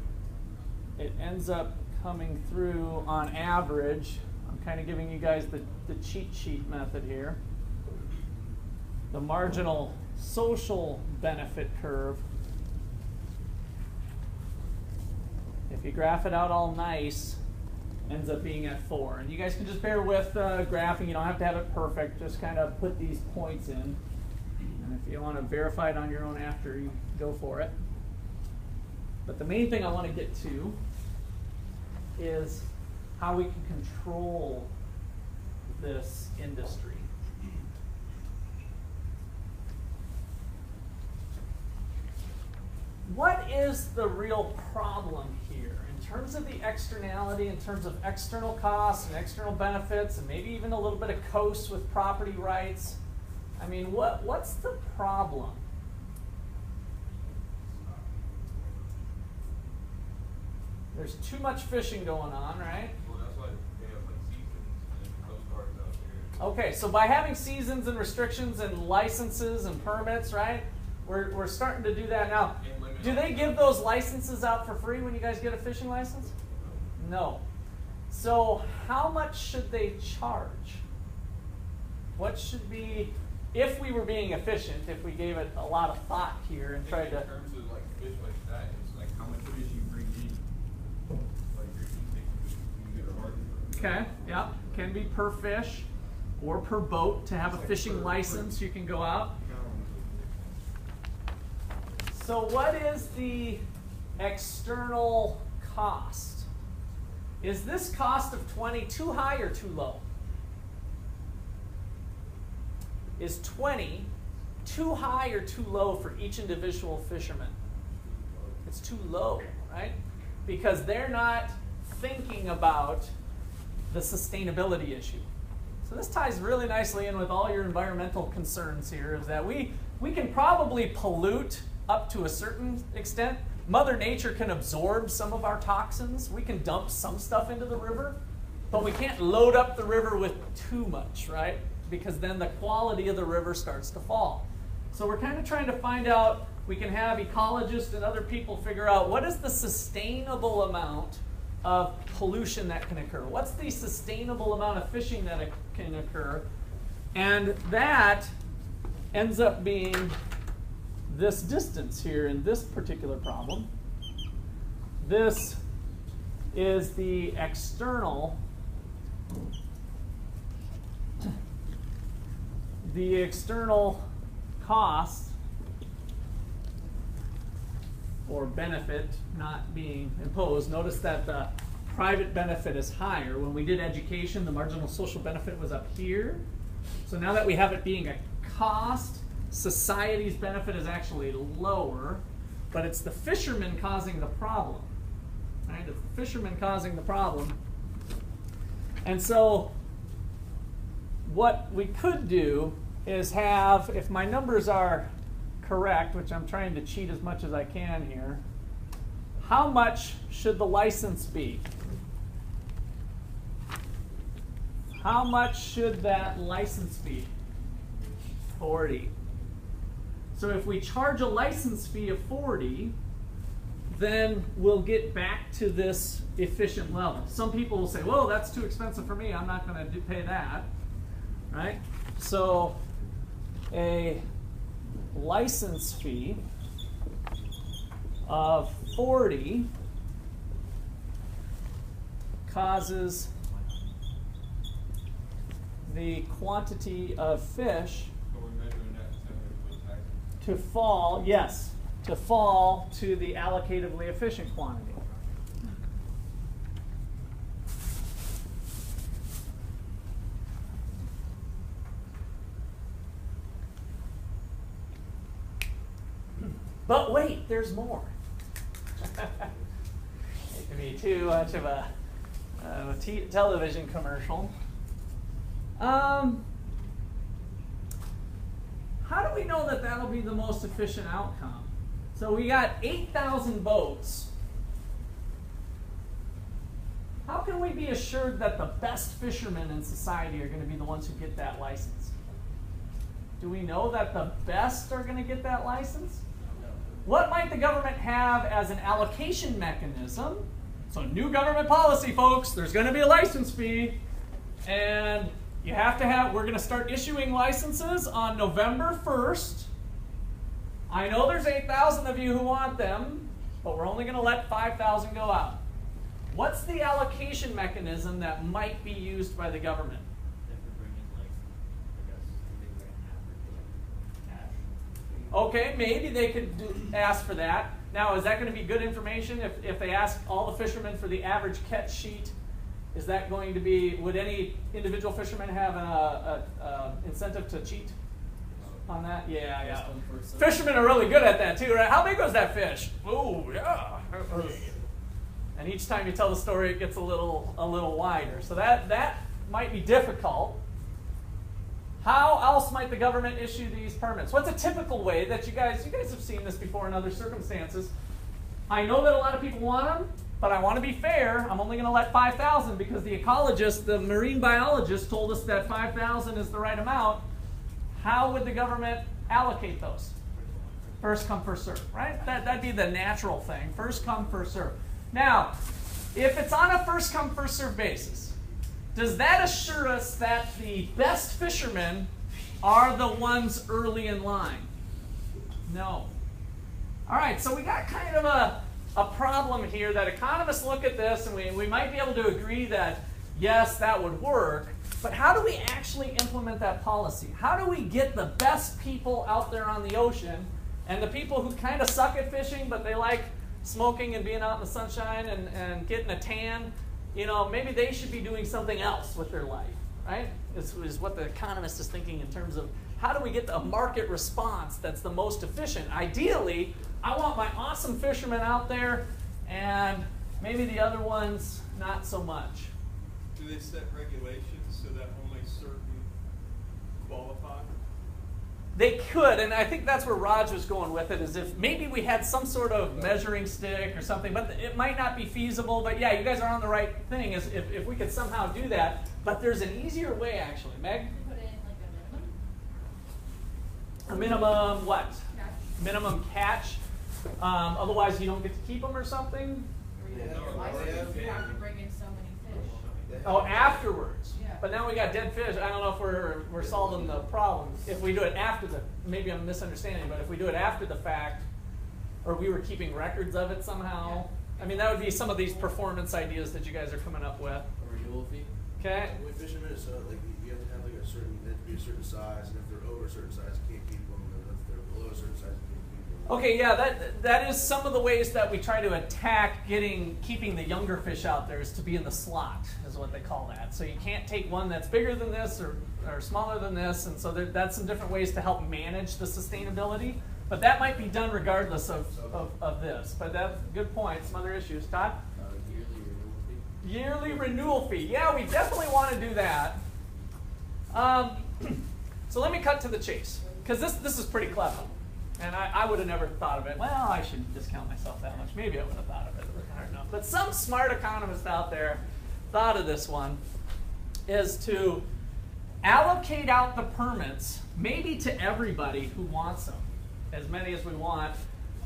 it ends up coming through on average. I'm kind of giving you guys the cheat sheet method here. The marginal social benefit curve, if you graph it out all nice, ends up being at 4. And you guys can just bear with graphing. You don't have to have it perfect. Just kind of put these points in. And if you want to verify it on your own after, you go for it. But the main thing I want to get to is how we can control this industry. What is the real problem here in terms of the externality, in terms of external costs and external benefits, and maybe even a little bit of coast with property rights? I mean, what's the problem? There's too much fishing going on, right? Well, that's why they have like seasons and coast guards out here. Okay, so by having seasons and restrictions and licenses and permits, right? We're starting to do that now. Do they give those licenses out for free when you guys get a fishing license? No. So how much should they charge? What should be, if we were being efficient, if we gave it a lot of thought here and tried to... In terms of like fish like that, it's like how much fish you bring in. Like you get a market for it. Okay, yeah. Can be per fish or per boat. To have a fishing license, you can go out. So what is the external cost? Is this cost of 20 too high or too low? Is 20 too high or too low for each individual fisherman? It's too low, right? Because they're not thinking about the sustainability issue. So this ties really nicely in with all your environmental concerns here, is that we can probably pollute up to a certain extent. Mother Nature can absorb some of our toxins. We can dump some stuff into the river, but we can't load up the river with too much, right? Because then the quality of the river starts to fall. So we're kind of trying to find out, we can have ecologists and other people figure out what is the sustainable amount of pollution that can occur. What's the sustainable amount of fishing that can occur? And that ends up being this distance here in this particular problem. This is the external the external cost or benefit not being imposed. Notice that the private benefit is higher. When we did education, the marginal social benefit was up here. So now that we have it being a cost, society's benefit is actually lower, but it's the fishermen causing the problem. Right? It's the fishermen causing the problem. And so what we could do is have, if my numbers are correct, which I'm trying to cheat as much as I can here, how much should the license be? How much should that license be? 40. So if we charge a license fee of 40, then we'll get back to this efficient level. Some people will say, well, that's too expensive for me. I'm not going to pay that. Right? So a license fee of 40 causes the quantity of fish So we're measuring that with tax. to fall, yes, to fall to the allocatively efficient quantity. But wait, there's more. It can be too much of a television commercial. How do we know that that'll be the most efficient outcome? So we got 8,000 boats. How can we be assured that the best fishermen in society are going to be the ones who get that license? Do we know that the best are going to get that license? What might the government have as an allocation mechanism? So new government policy, folks, there's going to be a license fee, and you have to have, we're going to start issuing licenses on November 1st. I know there's 8,000 of you who want them, but we're only going to let 5,000 go out. What's the allocation mechanism that might be used by the government? Okay, maybe they could ask for that. Now, is that going to be good information if they ask all the fishermen for the average catch sheet? Is that going to be, would any individual fisherman have an incentive to cheat on that? Yeah. Fishermen are really good at that too, right? How big was that fish? Oh, yeah. And each time you tell the story, it gets a little wider. So that might be difficult. How else might the government issue these permits? What's a typical way that you guys have seen this before in other circumstances? I know that a lot of people want them, but I want to be fair. I'm only going to let 5,000 because the ecologist, the marine biologist, told us that 5,000 is the right amount. How would the government allocate those? First come, first serve, right? That'd be the natural thing. First come, first serve. Now, if it's on a first come, first serve basis, does that assure us that the best fishermen are the ones early in line? No. All right, so we got kind of a problem here that economists look at this and we might be able to agree that, yes, that would work, but how do we actually implement that policy? How do we get the best people out there on the ocean and the people who kind of suck at fishing, but they like smoking and being out in the sunshine and getting a tan? You know, maybe they should be doing something else with their life, right? This is what the economist is thinking in terms of how do we get a market response that's the most efficient? Ideally, I want my awesome fishermen out there and maybe the other ones not so much. Do they set regulations so that only certain qualify? They could, and I think that's where Raj was going with it, is if maybe we had some sort of measuring stick or something, but it might not be feasible. But yeah, you guys are on the right thing, is if we could somehow do that. But there's an easier way, actually. Meg? Put in like A minimum what? Catch. Minimum catch. Otherwise, you don't get to keep them or something? Or you have your license, you have to bring in so many fish. Oh, afterwards. Yeah. But now we got dead fish. I don't know if we're solving the problem. If we do it after maybe I'm misunderstanding, but if we do it after the fact, or we were keeping records of it somehow, I mean, that would be some of these performance ideas that you guys are coming up with. A renewal fee? Okay. With fishermen, so like you have to have like a certain, they have to be a certain size, and if they're over a certain size, you can't keep them, and if they're below a certain size, you can't keep them. Okay, yeah, that is some of the ways that we try to attack keeping the younger fish out there is to be in the slot, is what they call that. So you can't take one that's bigger than this or smaller than this, and so that's some different ways to help manage the sustainability. But that might be done regardless of this. But that's a good point. Some other issues. Todd? Yearly renewal fee. Yearly renewal fee. Yeah, we definitely want to do that. So let me cut to the chase, because this is pretty clever. And I would have never thought of it. Well, I shouldn't discount myself that much. Maybe I would have thought of it. I don't know. But some smart economist out there thought of this one, is to allocate out the permits, maybe to everybody who wants them, as many as we want,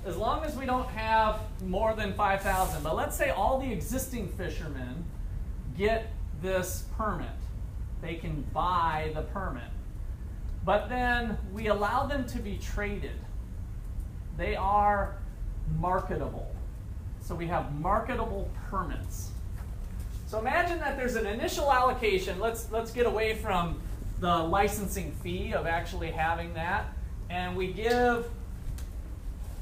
as long as we don't have more than 5,000. But let's say all the existing fishermen get this permit. They can buy the permit. But then we allow them to be traded. They are marketable. So we have marketable permits. So imagine that there's an initial allocation. Let's get away from the licensing fee of actually having that, and we give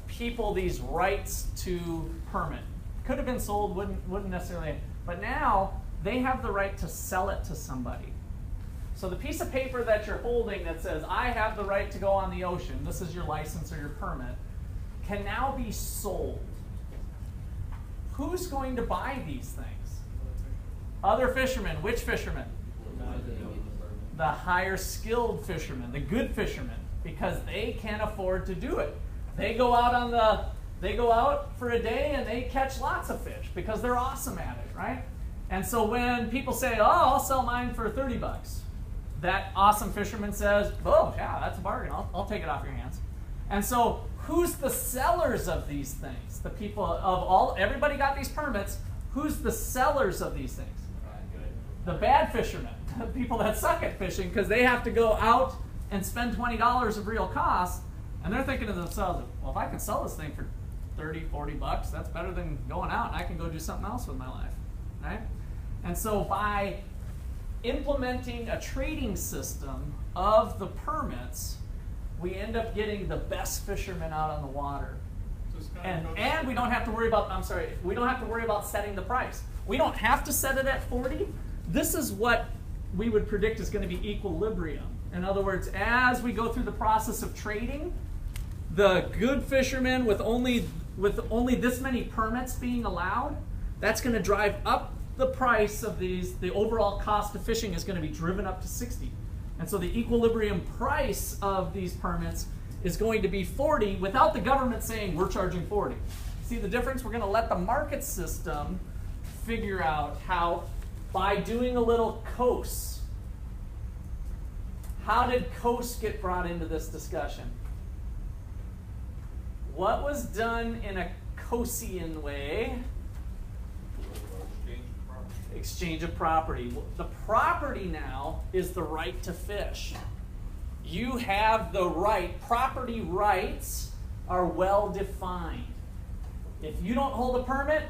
people these rights to permit. Could have been sold, wouldn't necessarily, but now they have the right to sell it to somebody. So the piece of paper that you're holding that says, I have the right to go on the ocean, this is your license or your permit, can now be sold. Who's going to buy these things? Other fishermen. Which fishermen? The higher skilled fishermen, the good fishermen, because they can afford to do it. They go out for a day and they catch lots of fish because they're awesome at it, right? And so when people say, oh, I'll sell mine for 30 bucks, that awesome fisherman says, oh, yeah, that's a bargain. I'll take it off your hands. And so who's the sellers of these things? The people everybody got these permits. Who's the sellers of these things? The bad fishermen, the people that suck at fishing, because they have to go out and spend $20 of real cost, and they're thinking to themselves, well, if I can sell this thing for 30, 40 bucks, that's better than going out, and I can go do something else with my life, right? And so by implementing a trading system of the permits, we end up getting the best fishermen out on the water. And we don't have to worry about, we don't have to worry about setting the price. We don't have to set it at 40. This is what we would predict is going to be equilibrium. In other words, as we go through the process of trading, the good fishermen with only this many permits being allowed, that's going to drive up the price of these. The overall cost of fishing is going to be driven up to 60. And so the equilibrium price of these permits is going to be 40 without the government saying we're charging 40. See the difference? We're going to let the market system figure out how, by doing a little COAS. How did COAS get brought into this discussion? What was done in a COASian way? Exchange of property. The property now is the right to fish. You have the right. Property rights are well defined. If you don't hold a permit,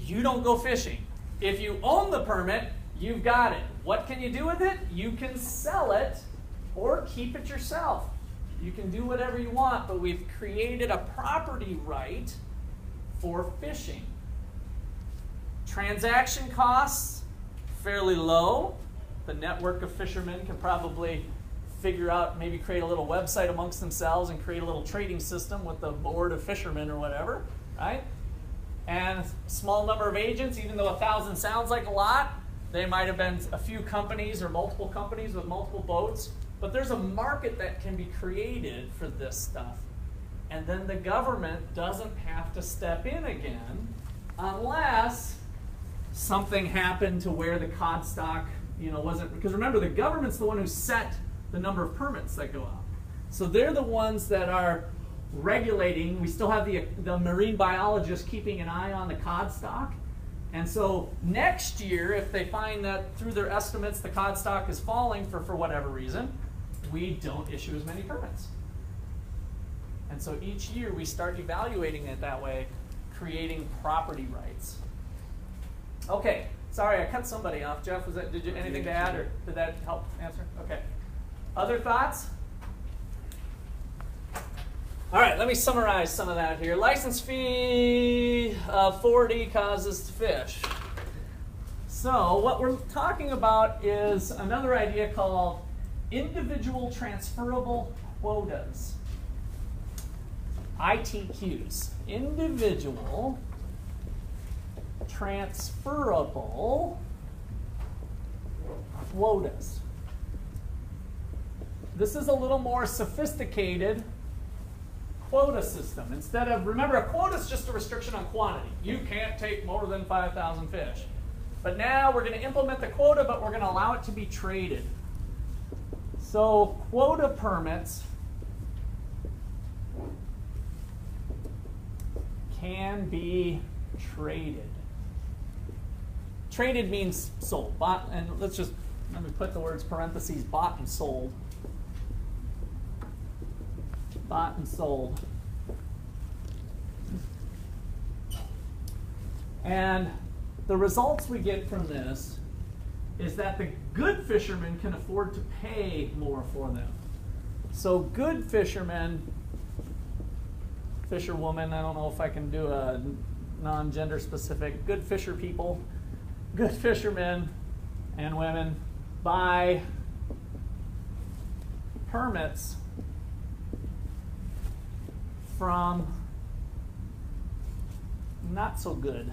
you don't go fishing. If you own the permit, you've got it. What can you do with it? You can sell it or keep it yourself. You can do whatever you want, but we've created a property right for fishing. Transaction costs, fairly low. The network of fishermen can probably figure out, maybe create a little website amongst themselves and create a little trading system with the board of fishermen or whatever, right? And a small number of agents, even though 1,000 sounds like a lot, they might have been a few companies or multiple companies with multiple boats, but there's a market that can be created for this stuff. And then the government doesn't have to step in again unless something happened to where the cod stock, wasn't, because remember, the government's the one who set the number of permits that go out. So they're the ones that are regulating. We still have the marine biologists keeping an eye on the cod stock. And so next year, if they find that through their estimates the cod stock is falling for whatever reason, we don't issue as many permits. And so each year we start evaluating it that way, creating property rights. Okay, Sorry, I cut somebody off. Jeff, did you anything to add, or did that help answer? Okay. Other thoughts? All right, let me summarize some of that here. License fee of 40 causes to fish. So what we're talking about is another idea called individual transferable quotas. ITQs. Individual transferable quotas. This is a little more sophisticated quota system. Instead of, remember, a quota is just a restriction on quantity. You can't take more than 5,000 fish. But now we're going to implement the quota, but we're going to allow it to be traded. So quota permits can be traded. Traded means sold. Bought, and let me put the words parentheses, bought and sold. Bought and sold. And the results we get from this is that the good fishermen can afford to pay more for them. So good fishermen, fisherwoman, I don't know if I can do a non-gender specific, good fisher people, good fishermen and women buy permits from not so good,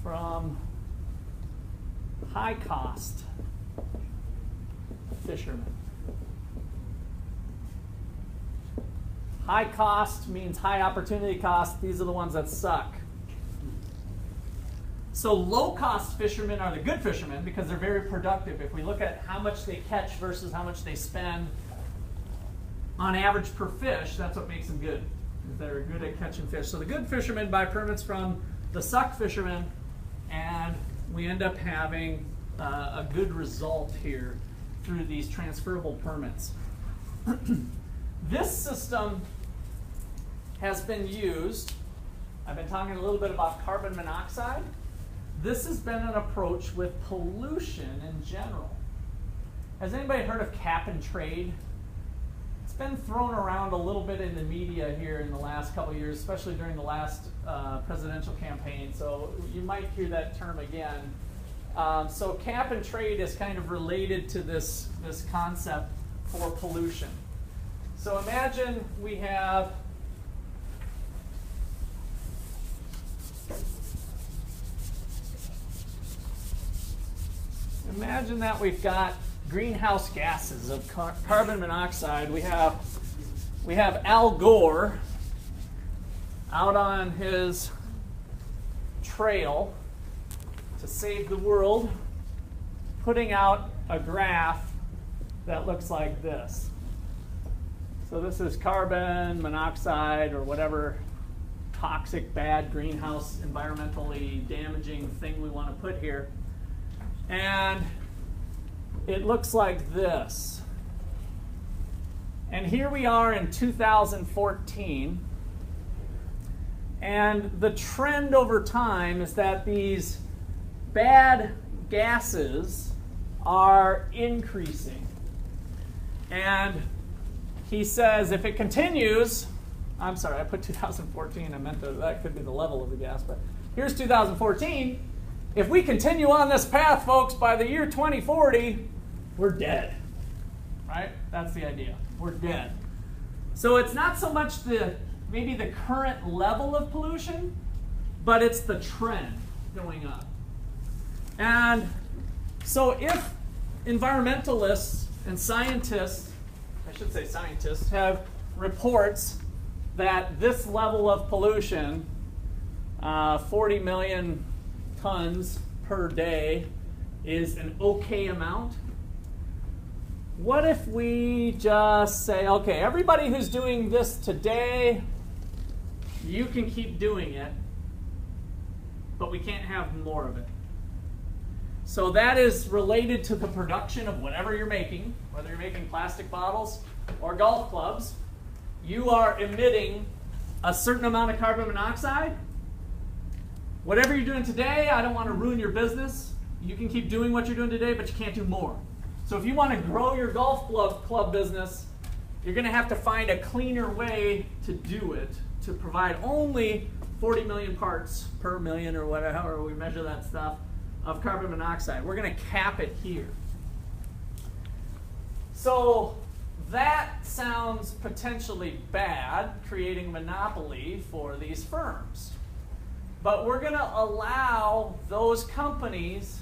from high cost fishermen. High cost means high opportunity cost. These are the ones that suck. So low cost fishermen are the good fishermen because they're very productive. If we look at how much they catch versus how much they spend on average per fish, that's what makes them good. They're good at catching fish. So the good fishermen buy permits from the suck fishermen, and we end up having a good result here through these transferable permits. This system has been used. I've been talking a little bit about carbon monoxide. This has been an approach with pollution in general. Has anybody heard of cap and trade? It's been thrown around a little bit in the media here in the last couple of years, especially during the last presidential campaign. So you might hear that term again. So cap and trade is kind of related to this concept for pollution. So imagine we have that we've got greenhouse gases of carbon monoxide. We have Al Gore out on his trail to save the world, putting out a graph that looks like this. So this is carbon monoxide or whatever toxic, bad, greenhouse, environmentally damaging thing we want to put here. And it looks like this. And here we are in 2014. And the trend over time is that these bad gases are increasing. And he says if it continues, I'm sorry, I put 2014, I meant that could be the level of the gas, but here's 2014. If we continue on this path, folks, by the year 2040, we're dead. Right? That's the idea. We're dead. So it's not so much maybe the current level of pollution, but it's the trend going up. And so if environmentalists and scientists, I should say scientists, have reports that this level of pollution, 40 million tons per day, is an okay amount, what if we just say, okay, everybody who's doing this today, you can keep doing it, but we can't have more of it. So that is related to the production of whatever you're making, whether you're making plastic bottles or golf clubs. You are emitting a certain amount of carbon monoxide, whatever you're doing today, I don't want to ruin your business. You can keep doing what you're doing today, but you can't do more. So if you want to grow your golf club business, you're going to have to find a cleaner way to do it, to provide only 40 million parts per million, or whatever, however we measure that stuff, of carbon monoxide. We're going to cap it here. So that sounds potentially bad, creating a monopoly for these firms. But we're going to allow those companies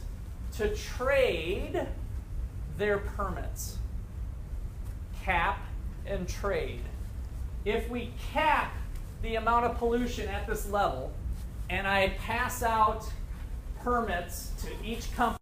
to trade their permits. Cap and trade. If we cap the amount of pollution at this level, and I pass out permits to each company